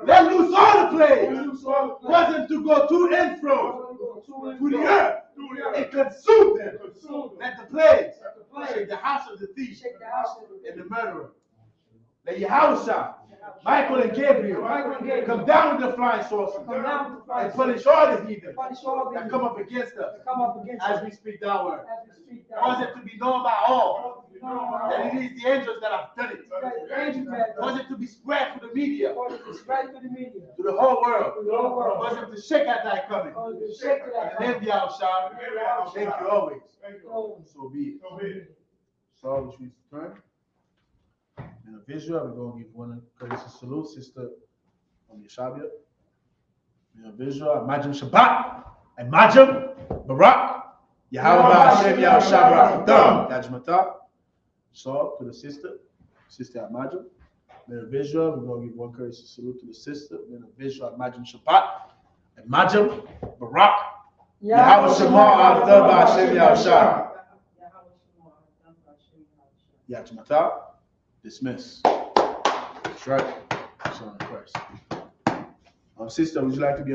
Let Let loose all the plagues, loose all the plagues. cause them to go to and fro to the earth and consume them. Let the plagues shake the house of the thief Shake the house of the and the murderer. Let Yahushua, Michael and Gabriel Michael and Gabriel come down with the flying saucers come down with the flying and punish all the heathens Punish all the that come up against us that come up against as us we speak thy word. as we speak down. Cause it to be known by all That that it is the angels that have done it. the angels have Cause it to be spread through the media, cause it to spread through the media. to the whole world. To the whole world. Cause them to shake at thy coming. Cause it to shake to that In the name of Yahushua, thank you always. Oh, So be it. So which means turn. In the visual, we're going to give one courtesy salute, Sister Yeshabia. In the visual, Majim Shabbat, and Majim Barak, Yahweh Hashem Yahushua Barakatah. Yajmatah. So, to the sister Amajim. Then a visual, we're going to give one courtesy salute to the sister. Then a visual, Imagine Shabbat. Imagine Barak. Yahweh Shema Abdullah Hashem Yahushua. Yajmatah. Dismiss. That's right. Son of Christ. Sister, would you like to give